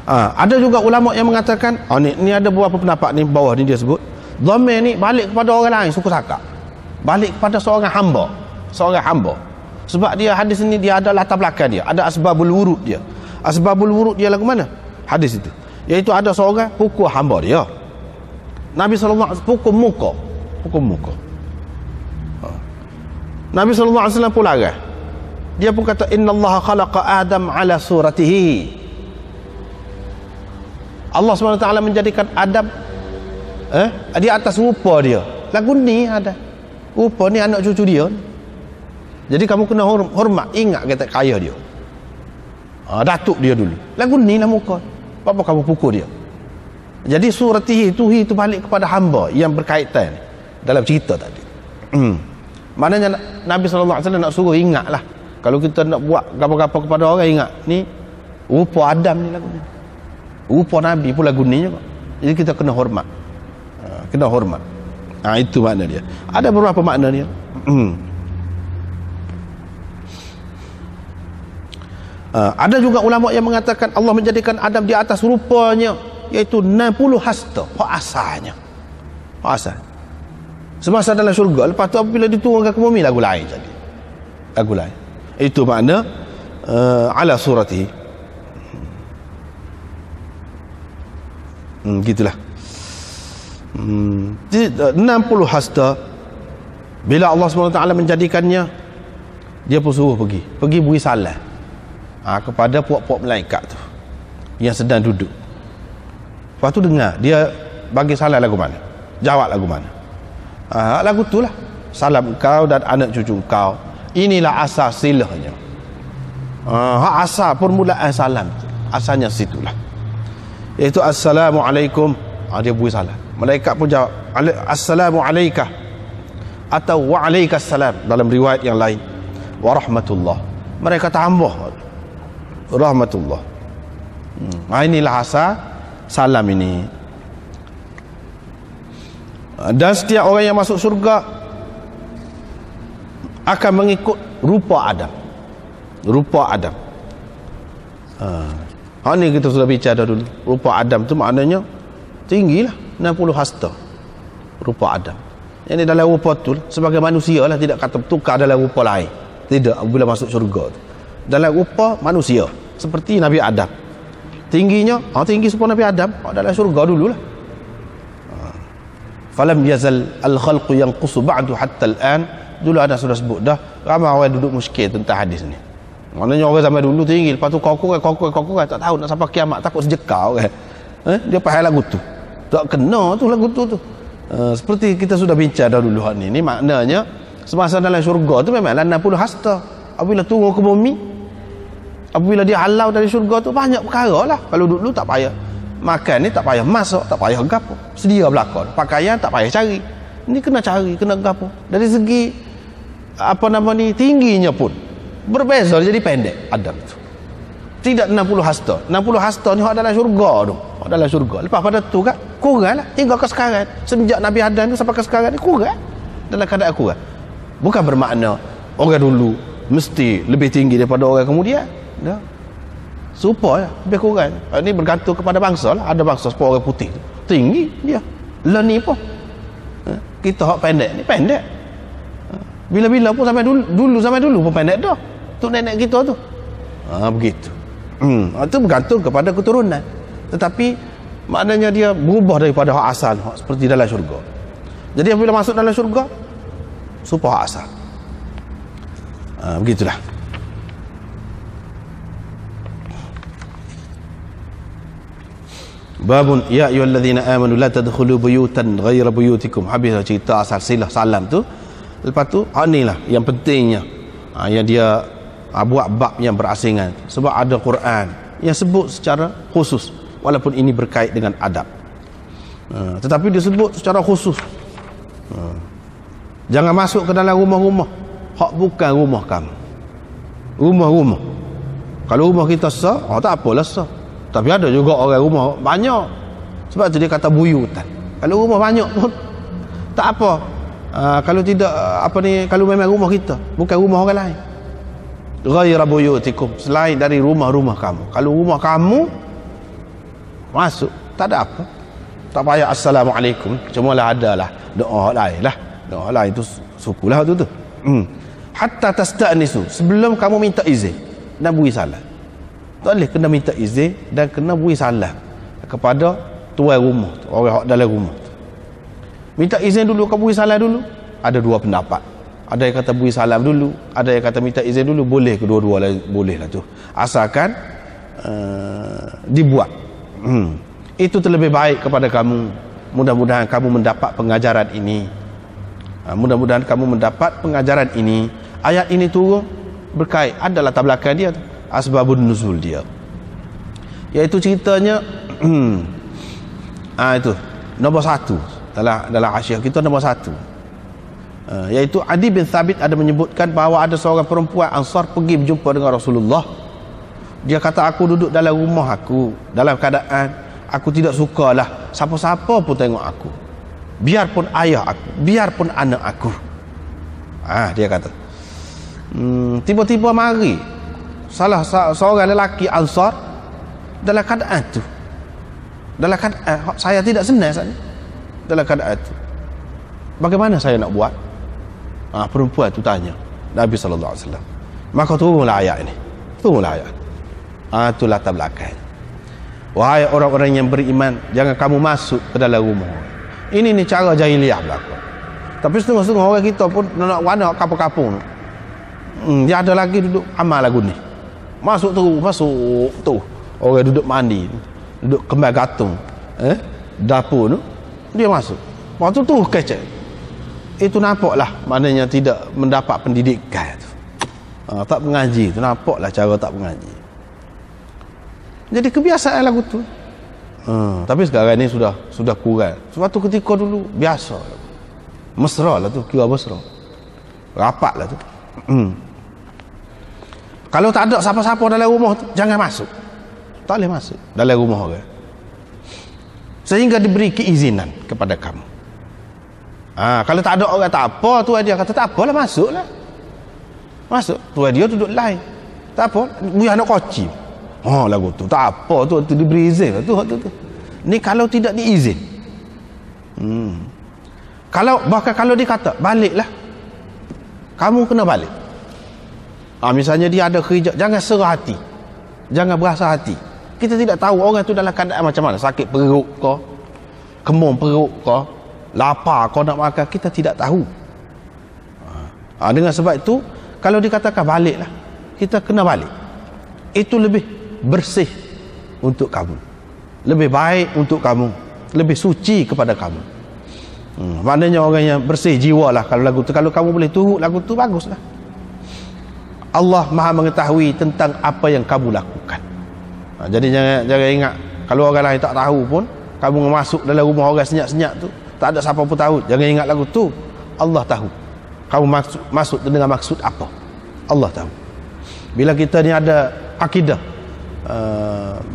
Ada juga ulama yang mengatakan, ni ada beberapa pendapat ni bawah ni dia sebut, dhamir ni balik kepada orang lain suku sakak, balik kepada seorang hamba. Sebab dia hadis ni dia ada latar belakang dia, ada asbabul wurud dia. Asbabul wurud dia lagu mana? Hadis itu. Iaitu ada seorang pukul hamba dia. Nabi sallallahu alaihi wasallam pukul muka. Nabi sallallahu alaihi wasallam pun larang. Dia pun kata innallaha khalaqa Adam ala suratihi. Allah SWT menjadikan Adam di atas rupa dia. Lagu ni ada. Rupa ni anak cucu dia. Jadi kamu kena hormat, ingat kata kaya dia. Datuk dia dulu. Lagu ni lah muka. Apa kamu pukul dia? Jadi suratihi itu balik kepada hamba yang berkaitan dalam cerita tadi. Maknanya Nabi SAW nak suruh ingatlah. Kalau kita nak buat apa-apa kepada orang, ingat ni rupa Adam ni lagu ni. Rupa Nabi pun lagu ni juga. Jadi kita kena hormat. Kena hormat. Itu makna dia. Ada beberapa makna dia. Ada juga ulama yang mengatakan Allah menjadikan Adam di atas rupanya, iaitu 60 hasta. Asalnya. Semasa dalam syurga, lepas tu apabila diturunkan ke bumi, lagu lain jadi. Lagu lain. Itu makna ala suratihi. Gitulah. 60 hasta. Bila Allah SWT menjadikannya, dia pun suruh pergi beri salam kepada puak-puak malaikat tu yang sedang duduk. Lepas tu dengar dia bagi salam lagu mana, jawab lagu mana. Lagu tu lah, salam kau dan anak cucu kau. Inilah asal silahnya. Asal permulaan salam, asalnya situlah, iaitu assalamualaikum. Dia beri salam, malaikat pun jawab assalamualaikum atau waalaikumsalam dalam riwayat yang lain, warahmatullah. Mereka tambah rahmatullah. Inilah asal salam ini. Dan setiap orang yang masuk surga akan mengikut rupa Adam. Ini kita sudah bicara dulu. Rupa Adam tu maknanya tinggilah, 60 hasta rupa Adam. Yang ni dalam rupa tu sebagai manusia lah, tidak kata tukar dalam rupa lain. Tidak, bila masuk syurga tu dalam rupa manusia seperti Nabi Adam. Tingginya tinggi seperti Nabi Adam dalam syurga dululah. Falam yazal al-khalqu yanqusu ba'du hatta al-an. Dulu ada sudah sebut dah, ramai orang duduk muskil tentang hadis ni. Maknanya orang zaman dulu tinggi, lepas tu kau tak tahu nak sampai kiamat, takut sejekau kan. Dia pakai lagu tu, tak kena tu lagu tu. Seperti kita sudah bincang dah dulu ni. Ni maknanya semasa dalam syurga tu memanglah 60 hasta. Apabila turun ke bumi, apabila dia halau dari syurga tu, banyak perkara lah. Kalau dulu tak payah makan ni, tak payah masak, tak payah gapo, sedia belakang. Pakaian tak payah cari, ni kena cari, kena gapo. Dari segi tingginya pun berbeza, jadi pendek Adam tu. Tidak 60 hasta. 60 hasta ni hak dalam syurga tu. Hak dalam syurga. Lepas pada tu kan kurang lah hingga ke sekarang. Semenjak Nabi Adam tu sampai ke sekarang ni kurang. Dalam keadaan kurang. Bukan bermakna orang dulu mesti lebih tinggi daripada orang kemudian. Dah. Supaya lebih kurang. Ini bergantung kepada bangsa lah. Ada bangsa seperti orang putih tu tinggi dia. Lah ni pun kita hak pendek ni pendek. Bila-bila pun sampai dulu pun pendek dah. Tu nenek kita tu. Begitu. Itu bergantung kepada keturunan. Tetapi maknanya dia berubah daripada hak asal, hak seperti dalam syurga. Jadi apabila masuk dalam syurga, supaya hak asal. Begitulah. Babun ya ayyuhalladzina amanu la tadkhulu buyutan ghaira buyutikum. Habis cerita asal silah salam tu. Lepas tu inilah yang pentingnya, yang dia buat bab yang berasingan. Sebab ada Quran yang sebut secara khusus, walaupun ini berkait dengan adab, tetapi disebut secara khusus. Jangan masuk ke dalam rumah-rumah hak bukan rumah kamu. Rumah-rumah, kalau rumah kita sah, tak apalah sah. Tapi ada juga orang rumah banyak, sebab tu dia kata buyutan. Kalau rumah banyak pun tak apa. Kalau tidak kalau memang rumah kita, bukan rumah orang lain. Ghaira buyutikum, selain dari rumah-rumah kamu. Kalau rumah kamu masuk, tak ada apa. Tak payah assalamualaikum, cuma lah adalah doa lain lah. Doa lain tu sukulah tu. Hatta tasta'nisu, sebelum kamu minta izin dan beri salam. Tak boleh, kena minta izin dan kena beri salam kepada tuan rumah, orang dalam rumah. Minta izin dulu, kamu beri salam dulu. Ada dua pendapat. Ada yang kata beri salam dulu, ada yang kata minta izin dulu. Boleh kedua-dua lah, boleh lah tu. Asalkan dibuat. Itu terlebih baik kepada kamu. Mudah-mudahan kamu mendapat pengajaran ini. Mudah-mudahan kamu mendapat pengajaran ini. Ayat ini turun berkait, ada latar belakang dia tu, asbabun nuzul dia, iaitu ceritanya itu nombor 1 dalam hasyah kita, nombor 1, iaitu Adi bin Thabit ada menyebutkan bahawa ada seorang perempuan Ansar pergi berjumpa dengan Rasulullah. Dia kata, aku duduk dalam rumah aku dalam keadaan aku tidak sukalah siapa-siapa pun tengok aku, biarpun ayah aku, biarpun anak aku. Dia kata, tiba-tiba mari salah seorang lelaki Ansar dalam keadaan tu, dalam keadaan saya tidak senang saja, dalam keadaan tu, bagaimana saya nak buat? Perempuan tu tanya Nabi SAW. Maka turunlah ayat ini, turunlah ayat. Itu latar belakang. Wahai orang-orang yang beriman, jangan kamu masuk ke dalam rumah. Ini ni cara jahiliah berlaku. Tapi setengah-setengah orang kita pun nak warna kapung-kapung. Dia ada lagi duduk amal lagu ni. Masuk tu. Orang duduk mandi, duduk kembang gantung, dapur tu, dia masuk. Waktu tu kecek. Itu nampaklah maknanya tidak mendapat pendidikan tu. Tak mengaji tu, nampaklah cara tak mengaji. Jadi kebiasaan lagu tu. Tapi sekarang ni sudah kurang. Suatu ketika dulu biasa. Mesra lah tu, kira mesra. Rapat lah tu. Kalau tak ada siapa-siapa dalam rumah tu, jangan masuk. Tak boleh masuk dalam rumah orang. Sehingga diberi keizinan kepada kamu. Kalau tak ada orang, tak apa, tu dia kata tak apalah, masuklah. Masuk. Tu dia duduk lain. Tak apa, buih anak koci. Lagu tu tak apa, tu diberi izin tu. Ni kalau tidak diizin. Bahkan kalau dia kata baliklah, kamu kena balik. Misalnya dia ada kerja, jangan serah hati, jangan berasa hati. Kita tidak tahu orang tu dalam keadaan macam mana, sakit perut ke, kemung perut ke, lapar ke, nak makan, kita tidak tahu. Dengan sebab itu, kalau dikatakan baliklah, kita kena balik. Itu lebih bersih untuk kamu, lebih baik untuk kamu, lebih suci kepada kamu. Maknanya orang yang bersih jiwa lah kalau lagu tu. Kalau kamu boleh turut lagu tu, baguslah. Allah Maha mengetahui tentang apa yang kamu lakukan. Jadi jangan ingat, kalau orang lain tak tahu pun, kamu masuk dalam rumah orang senyap-senyap tu, tak ada siapa pun tahu, jangan ingat lagu tu. Allah tahu kamu masuk dengan maksud apa. Allah tahu. Bila kita ni ada akidah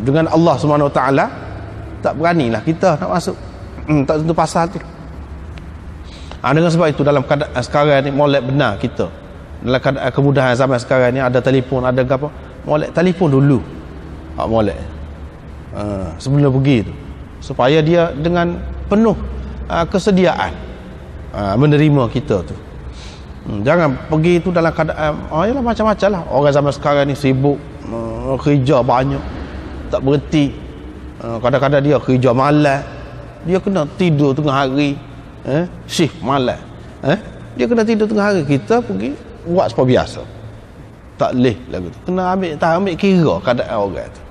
dengan Allah SWT, tak beranilah kita nak masuk, tak tentu pasal tu. Dengan sebab itu, dalam keadaan sekarang ni, molek benar kita, dalam keadaan kemudahan zaman sekarang ni, ada telefon, ada apa, molek telefon dulu, molek sebelum pergi tu, supaya dia dengan penuh kesediaan menerima kita tu. Jangan pergi tu dalam keadaan yalah macam-macam lah. Orang zaman sekarang ni sibuk, kerja banyak, tak berhenti. Kadang-kadang dia kerja malam, dia kena tidur tengah hari, shift malam, dia kena tidur tengah hari. Kita pergi buat seperti biasa, tak boleh lagu tu. Kena ambil kira keadaan orang tu.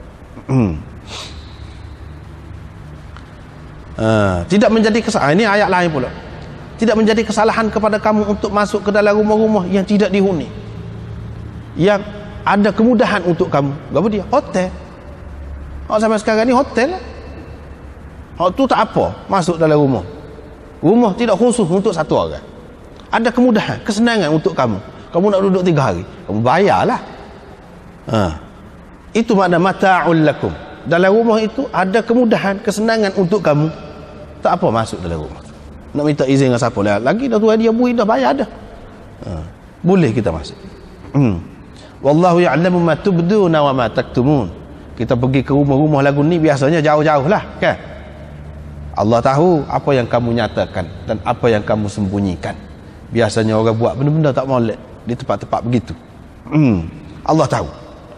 Tidak menjadi kesalahan. Ini ayat lain pula. Tidak menjadi kesalahan kepada kamu untuk masuk ke dalam rumah-rumah yang tidak dihuni, yang ada kemudahan untuk kamu. Apa dia? Hotel. Sampai sekarang ni hotel lah. Tu tak apa, masuk dalam rumah. Rumah tidak khusus untuk satu orang. Ada kemudahan, kesenangan untuk kamu. Kamu nak duduk 3 hari, kamu bayarlah. Itu makna mata'ul lakum. Dalam rumah itu ada kemudahan, kesenangan untuk kamu. Tak apa masuk dalam rumah. Nak minta izin dengan siapa lagi dah, tu dia bui dah, bayar dah. Boleh kita masuk. Wallahu ya'lamu ma tubduna wa ma taktumun. Kita pergi ke rumah-rumah lagu ni biasanya jauh-jauh lah kan. Allah tahu apa yang kamu nyatakan dan apa yang kamu sembunyikan. Biasanya orang buat benda-benda tak molek di tempat-tempat begitu. Allah tahu.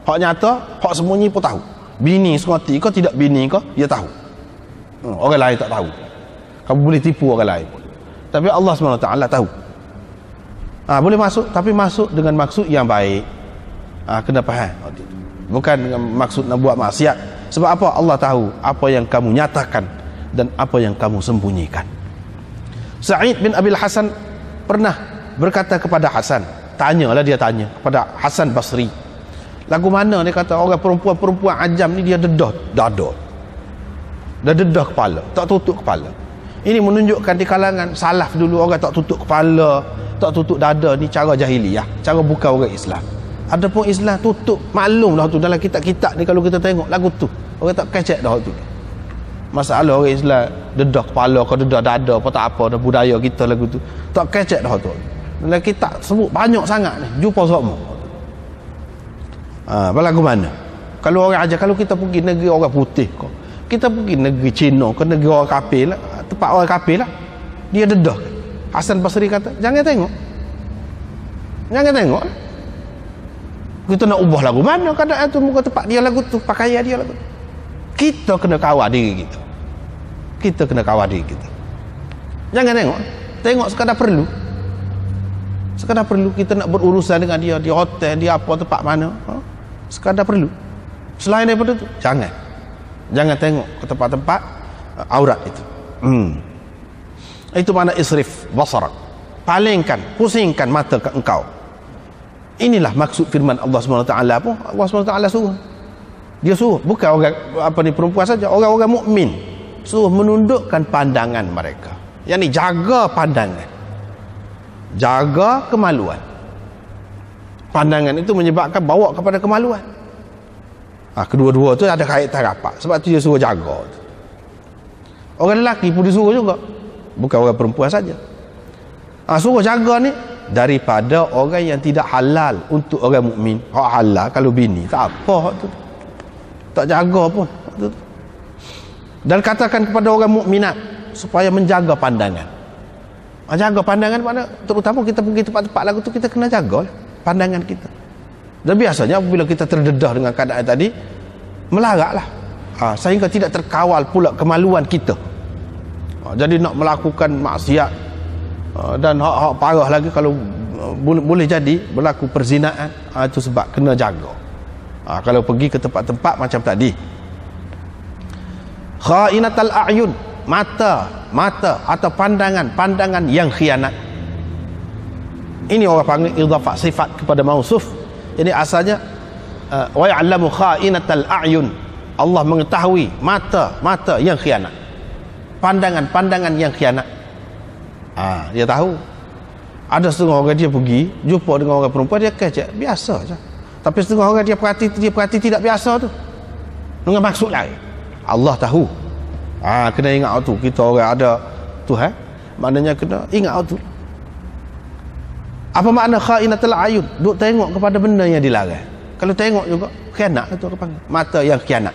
Hak nyata, hak sembunyi pun tahu. Bini serati kau tidak bini kau, dia tahu. Orang lain tak tahu. Kamu boleh tipu orang lain. Tapi Allah SWT tahu. Boleh masuk, tapi masuk dengan maksud yang baik. Kena faham. Bukan dengan maksud nak buat maksiat. Sebab apa? Allah tahu apa yang kamu nyatakan dan apa yang kamu sembunyikan. Sa'id bin Abil Hasan pernah berkata kepada Hasan, tanya kepada Hasan Basri, lagu mana dia kata orang perempuan ajam ni dia dedah dada, dah dedah kepala, tak tutup kepala. Ini menunjukkan di kalangan salaf dulu orang tak tutup kepala, tak tutup dada ni cara jahiliyah, cara bukan orang Islam. Adapun Islam tutup, maklum dah tu dalam kitab-kitab ni. Kalau kita tengok lagu tu, orang tak kecek dah tu. Masalah orang Islam dedah kepala ke dedah dada apa tak apa, dah budaya kita lagu tu tak kecek dah tu. Dalam kitab sebut banyak sangat ni, jumpa semua. Lagu mana? Kalau orang ajar, kalau kita pergi negeri orang putih kau, kita pergi negeri Cina ke negeri orang kafir lah, tempat orang kafir lah, dia dedah. Hasan Basri kata jangan tengok kita nak ubah lagu mana keadaan tu, muka tempat dia lagu tu, pakaian dia lagu tu. Kita kena kawal diri kita. Jangan tengok sekadar perlu kita nak berurusan dengan dia di hotel, di apa tempat mana, sekadar perlu. Selain daripada tu jangan tengok ke tempat-tempat aurat itu. Itu makna isrif basarak, pusingkan mata ke engkau. Inilah maksud firman Allah SWT pun. Allah SWT suruh, dia suruh bukan orang perempuan saja, orang-orang mukmin suruh menundukkan pandangan mereka. Yang ni jaga pandangan, jaga kemaluan. Pandangan itu menyebabkan bawa kepada kemaluan. Kedua-dua tu ada kaitan rapat. Sebab tu dia suruh jaga. Orang lelaki pun disuruh juga, bukan orang perempuan saja. Suruh jaga ni daripada orang yang tidak halal untuk orang mukmin. Hak halal kalau bini tak apa, tu tak jaga pun. Dan katakan kepada orang mukminat supaya menjaga pandangan. Jaga pandangan mana, terutama kita pergi tempat-tempat lagu tu, kita kena jaga pandangan kita. Dan biasanya apabila kita terdedah dengan keadaan tadi, melaratlah, sehingga tidak terkawal pula kemaluan kita. Jadi nak melakukan maksiat, dan hak parah lagi kalau boleh jadi berlaku perzinaan. Itu sebab kena jaga. Kalau pergi ke tempat-tempat macam tadi, khainatal a'yun, mata atau pandangan yang khianat. Ini orang panggil idhafah sifat kepada mausuf. Ini asalnya wa ya'lamu khainatal a'yun, Allah mengetahui mata yang khianat, pandangan yang khianat. Dia tahu. Ada setengah orang dia pergi jumpa dengan orang perempuan, dia kecek biasa je. Tapi setengah orang dia perhati tidak biasa tu dengan maksud lain. Allah tahu. Kena ingat tu. Kita orang ada Tuhan, maknanya kena ingat tu. Apa makna khainatul ayun? Duk tengok kepada benda yang dilarang. Kalau tengok juga khianat, itu apa panggil mata yang khianat.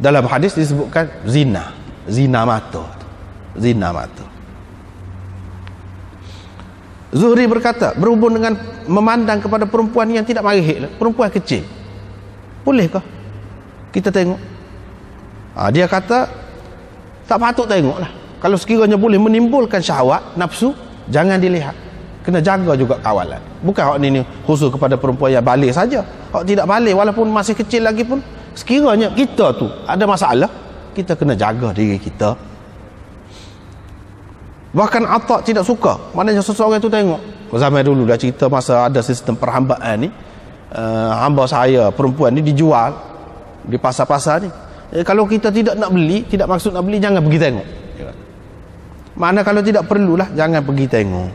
Dalam hadis disebutkan zina mata. Zuhri berkata, berhubung dengan memandang kepada perempuan yang tidak marih, perempuan kecil, bolehkah kita tengok? Dia kata tak patut tengoklah. Kalau sekiranya boleh menimbulkan syahwat, nafsu, jangan dilihat. Kena jaga juga kawalan. Bukan hak ni khusus kepada perempuan yang balik saja. Hak tidak balik walaupun masih kecil lagi pun, sekiranya kita tu ada masalah, kita kena jaga diri kita. Bahkan Atta tidak suka, maknanya seseorang itu tengok. Zaman dulu dah cerita masa ada sistem perhambaan ni, hamba saya perempuan ni dijual di pasar-pasar ni. Kalau kita tidak nak beli, tidak maksud nak beli, jangan pergi tengok. Mana kalau tidak perlulah, jangan pergi tengok.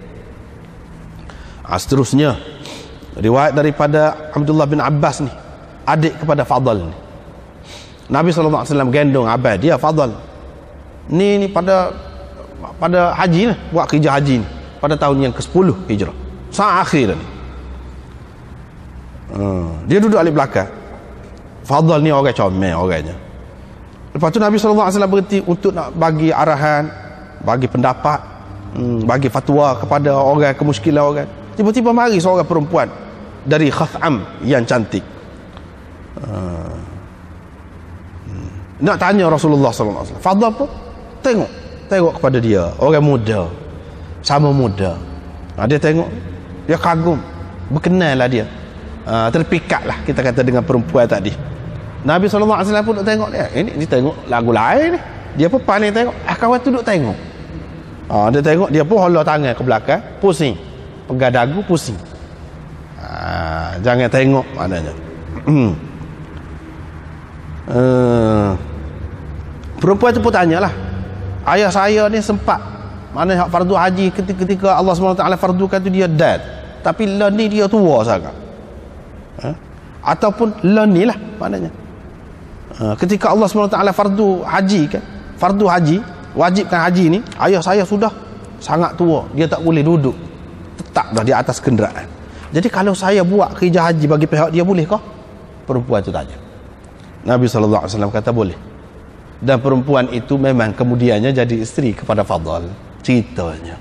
Seterusnya, riwayat daripada Abdullah bin Abbas ni, adik kepada Fadl ni. Nabi SAW gendong abad dia Fadl ni pada haji ni, buat kerja haji ni pada tahun yang ke-10 Hijrah, saat akhir ni. Dia duduk di belakang. Fadl ni orang comel orangnya. Lepas tu Nabi SAW berhenti untuk nak bagi arahan, bagi pendapat, bagi fatwa kepada orang kemuskilan orang. Tiba-tiba mari seorang perempuan dari Khath'am yang cantik, nak tanya Rasulullah SAW. Fadl pun tengok kepada dia, orang muda, sama muda. Dia tengok, dia kagum, berkenal lah dia, terpikat lah kita kata dengan perempuan tadi. Nabi SAW pun duk tengok dia. Ini tengok lagu lain ni. Dia pun paling tengok. Kawan tu duk tengok. Dia tengok, dia pun holok tangan ke belakang, pusing. Pegang dagu, pusing. Jangan tengok maknanya. Perempuan tu pun tanyalah. Ayah saya ni sempat, mana hak fardu haji ketika Allah SWT fardukan tu dia dad. Tapi lah ni dia tua sangat. Ataupun lah ni lah maknanya. Ketika Allah SWT fardu haji kan, fardu haji, wajibkan haji ni, ayah saya sudah sangat tua, dia tak boleh duduk, tetap dah di atas kenderaan. Jadi kalau saya buat kerja haji bagi pihak dia, bolehkah? Perempuan itu tanya. Nabi SAW kata boleh. Dan perempuan itu memang kemudiannya jadi isteri kepada Fadl, ceritanya.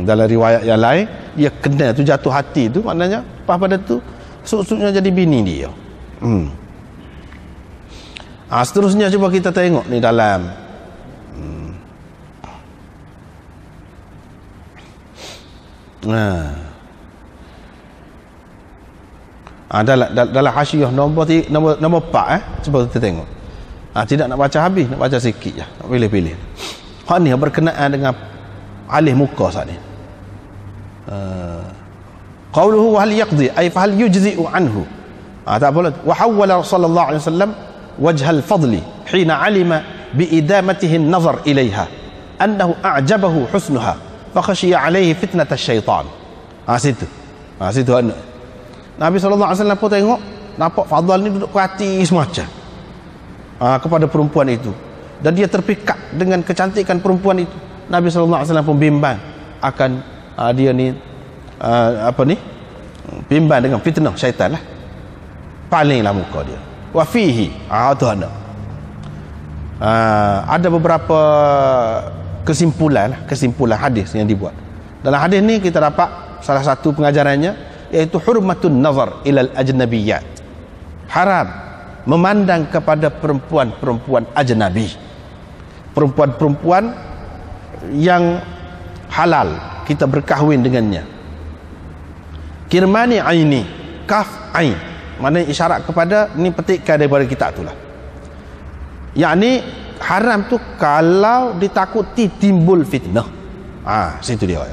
Dalam riwayat yang lain, dia kena tu, jatuh hati tu, maknanya pada tu suk-suknya jadi bini dia. Seterusnya cuba kita tengok ni dalam dalam hasyiah nombor 4 cuba kita tengok. Tidak nak baca habis, nak baca sikit je, nak pilih-pilih. Hak ni berkenaan dengan alih muka saat ni. Qauluhu wa hal yaqdi ay fa hal yujzi'u anhu. Tak boleh. Wa hawwala sallallahu alaihi wasallam wajh al-fadli hina alima bi idamatihi an-nazar ilaiha annahu a'jabahu husnuha fa khashiya alaihi fitnat asy-syaitan. Situ Nabi SAW pun tengok, nampak Fadl ni duduk perhati semacam kepada perempuan itu, dan dia terpikat dengan kecantikan perempuan itu. Nabi SAW pun bimbang akan dia ni bimbang dengan fitnah syaitan lah, palinglah muka dia. Wa fihi ada beberapa kesimpulan hadis yang dibuat. Dalam hadis ni kita dapat salah satu pengajarannya, iaitu hurmatun nazar ilal ajnabiyyat, haram memandang kepada perempuan-perempuan ajnabi, perempuan-perempuan yang halal kita berkahwin dengannya. Kirmani aini, kaf ain, mana isyarat kepada ni, petikkan daripada kitab itulah. Yakni haram tu kalau ditakuti timbul fitnah. Situ dia.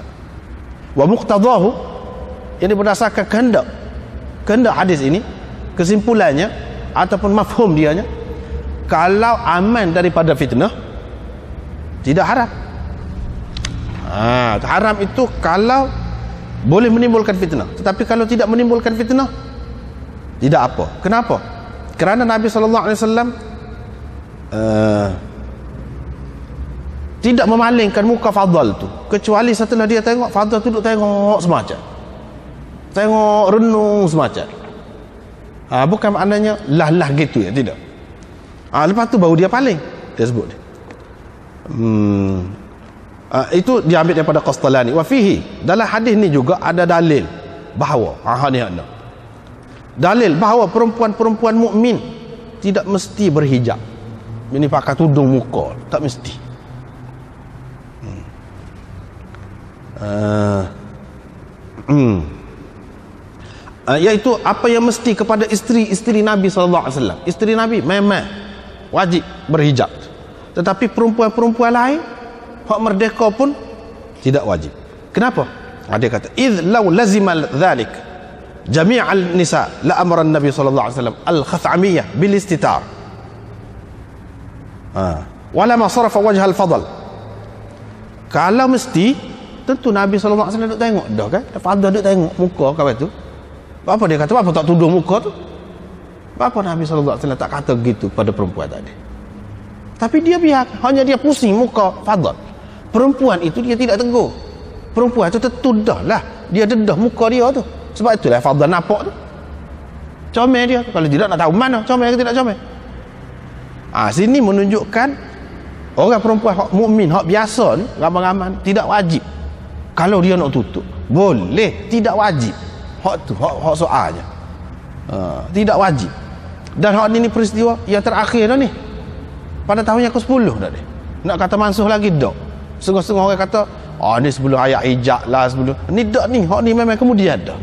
Wa muqtadahu, ini berdasarkan kehendak hadis ini, kesimpulannya ataupun mafhum dianya, kalau aman daripada fitnah tidak haram. Haram itu kalau boleh menimbulkan fitnah, tetapi kalau tidak menimbulkan fitnah tidak apa. Kenapa? Kerana Nabi SAW tidak memalingkan muka Fadl tu, kecuali setelah dia tengok Fadl tu duduk tengok semacam, tengok renung semacam. Bukan maknanya lah gitu ya, tidak. Lepas tu baru dia paling, dia sebut dia. Itu diambil daripada Qastalani. Wa fihi, dalam hadis ni juga ada dalil bahawa dalil bahawa perempuan-perempuan mukmin tidak mesti berhijab. Ini pakai tudung muka, tak mesti. Iaitu apa yang mesti kepada isteri-isteri Nabi SAW. Isteri Nabi memang wajib berhijab, tetapi perempuan-perempuan lain hak merdeka pun tidak wajib. Kenapa? Dia kata idh law lazima dhalik jami'al nisa la amara an-nabi sallallahu alaihi wasallam al-khath'amiyyah bil istitar wala ma sarafa wajh al-fadl. Kalau mesti, tentu Nabi sallallahu alaihi wasallam duk tengok dah kan, Fadl duk tengok muka kawan tu. Apa dia kata, apa tak tuduh muka tu? Apa Nabi sallallahu alaihi wasallam tak kata gitu pada perempuan tadi? Tapi dia biar, hanya dia pusing muka Fadl. Perempuan itu dia tidak tegur. Perempuan itu tertudah lah, dia dedah muka dia tu. Sebab itulah Fadl nampak tu. Comel dia. Kalau tidak nak tahu mana comel ke tidak comel. Sini menunjukkan orang perempuan hak mukmin, hak biasa ni, ramai-ramai tidak wajib. Kalau dia nak tutup, boleh, tidak wajib. Hak tu, hak soalnya. Tidak wajib. Dan hak ni peristiwa yang terakhir dah ni. Pada tahun yang ke-10 dah ni. Nak kata mansuh lagi dak. Setengah-setengah orang kata, ni sebelum ayat hijab lah, sebelum. Ni dak ni, hak ni memang kemudian dah.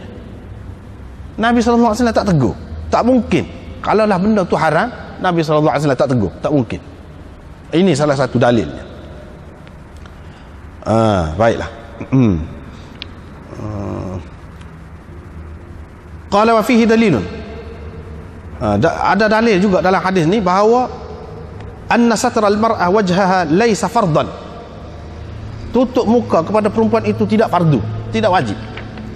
Nabi SAW tak tegur. Tak mungkin. Kalau lah benda tu haram, Nabi SAW tak tegur. Tak mungkin. Ini salah satu dalilnya. Baiklah. Qala wa fihi dalilun. Ada dalil juga dalam hadis ni bahawa anna satral mar'ah wajhaha laysa fardan. Tutup muka kepada perempuan itu tidak fardu, tidak wajib.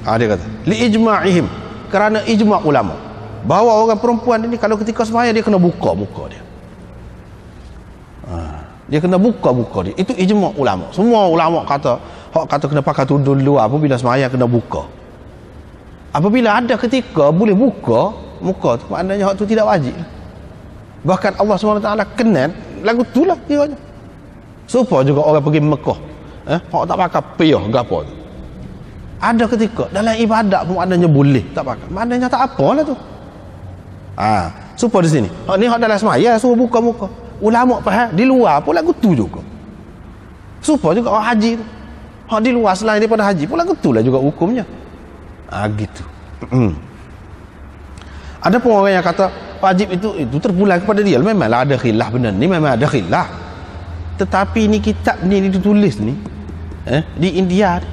Dia kata li ijma'ihim, kerana ijma' ulama bahawa orang perempuan ini kalau ketika sembahyang dia kena buka muka dia. Dia kena buka muka dia. Itu ijma' ulama. Semua ulama kata kena pakai tudung luar apabila sembahyang kena buka. Apabila ada ketika boleh buka muka tu, maknanya hak tu tidak wajib. Bahkan Allah SWT kenal lagu tu lah kiranya. Supaya juga orang pergi Mekah, hak tak pakai piyah ke apa tu. Ada ketika dalam ibadat pun maknanya boleh tak pakai. Maknanya tak apalah tu. Supaya di sini. Hak ni hak dalam sembahyang suruh buka muka. Ulama faham di luar pun lagu tu juga. Supaya juga orang haji tu. Hak di luar selain daripada haji pun lagu tu lah juga hukumnya. Gitu. Ada pun orang yang kata wajib itu terpulang kepada dia. Memanglah ada khilaf benda ni, memang ada khilaf. Tetapi ni kitab ni ditulis ni di India.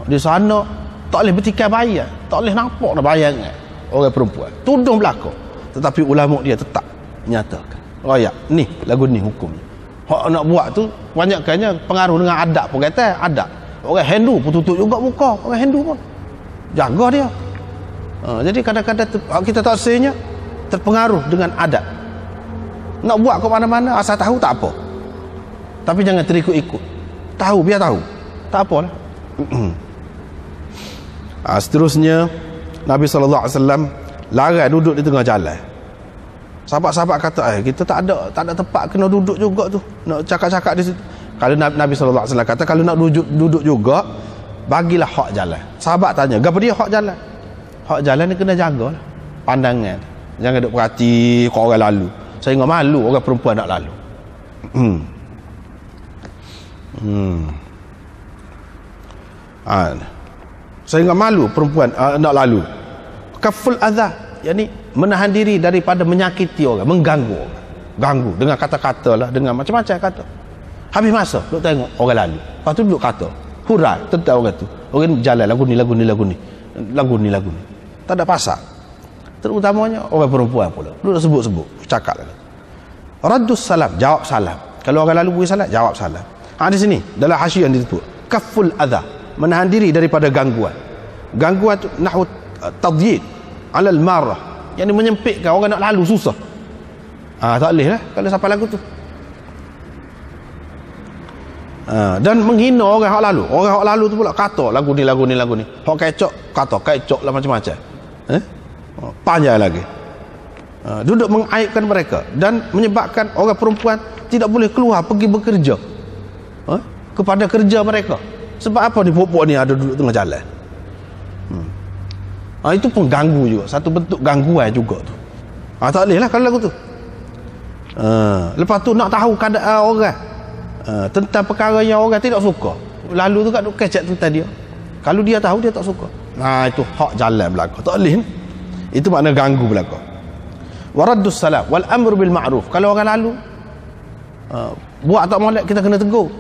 Di sana tak boleh bertikai bayar, tak boleh nampak dah bayar orang perempuan. Tudung belakang. Tetapi ulama dia tetap nyatakan. Ya, ni lagu ni hukumnya. Hak nak buat tu banyakkannya pengaruh dengan adat pun kata, adat. Orang Hindu pun tutup juga muka, orang Hindu pun. Jaga dia. Jadi kadang-kadang kita tak sebenarnya terpengaruh dengan adat. Nak buat ke mana-mana asal tahu tak apa. Tapi jangan terikut-ikut. Tahu biar tahu. Tak apalah. Seterusnya Nabi SAW larang duduk di tengah jalan. Sahabat-sahabat kata kita tak ada tempat kena duduk juga tu, nak cakap-cakap di situ. Kalau Nabi SAW kata kalau nak duduk juga, bagilah hak jalan. Sahabat tanya, gapo dia hak jalan? Hak jalan ni kena jaga lah pandangan. Jangan duk perhati kau orang lalu. Sehingga malu orang perempuan nak lalu. Sehingga malu perempuan nak lalu. Kaful adha, yakni menahan diri daripada menyakiti orang, mengganggu orang. Ganggu dengan kata-kata lah, dengan macam-macam kata. Habis masa duk tengok orang lalu, lepas tu duk kata hurai tentang orang tu. Orang jalan lagu ni. Tak ada pasal. Terutamanya orang perempuan pula duk sebut-sebut, cakap lagi. Raddus salam, jawab salam. Kalau orang lalu beri salam, jawab salam. Di sini dalam hasyiah yang disebut kaful adha, menahan diri daripada gangguan. Gangguan tu nahwu tadhyid ala al-marah, yang menyempitkan orang nak lalu susah. Tak boleh lah kalau sampai lagu tu. Dan menghina orang hak lalu. Orang hak lalu tu pula kata lagu ni. Hak kecok lah macam-macam. Panjang lagi. Duduk mengaibkan mereka dan menyebabkan orang perempuan tidak boleh keluar pergi bekerja kepada kerja mereka. Sebab apa ni puak-puak ni ada duduk tengah jalan. Itu pun ganggu juga, satu bentuk gangguan juga tu. Tak boleh lah kalau lagu tu. Lepas tu nak tahu keadaan orang tentang perkara yang orang tidak suka, lalu tu kat duk kecek tentang dia. Kalau dia tahu dia tak suka, itu hak jalan belaka. Tak boleh ni. Itu makna ganggu belaka. Waraddus salam wal amru bil ma'ruf. Kalau orang lalu buat tak molek, kita kena tegur.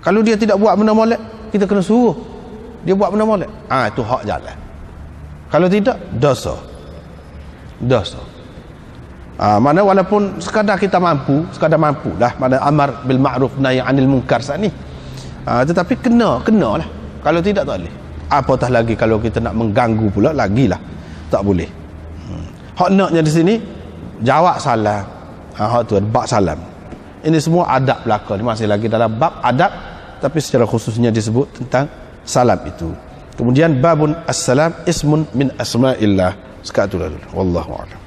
Kalau dia tidak buat benda molek, kita kena suruh dia buat benda molek. Itu hak jalan. Kalau tidak, dosa. Mana walaupun sekadar mampu lah, mana amar bil ma'ruf nahi anil munkar saat ni. Tetapi kena lah. Kalau tidak, tak boleh. Apatah lagi kalau kita nak mengganggu pula, lagilah tak boleh. Hak naknya di sini jawab salam. Hak tu bab salam. Ini semua adab belaka ni, masih lagi dalam bab adab, tapi secara khususnya disebut tentang salam itu. Kemudian babun as-salam ismun min asma'illah. Sekatulah dulu. Wallahu a'lam.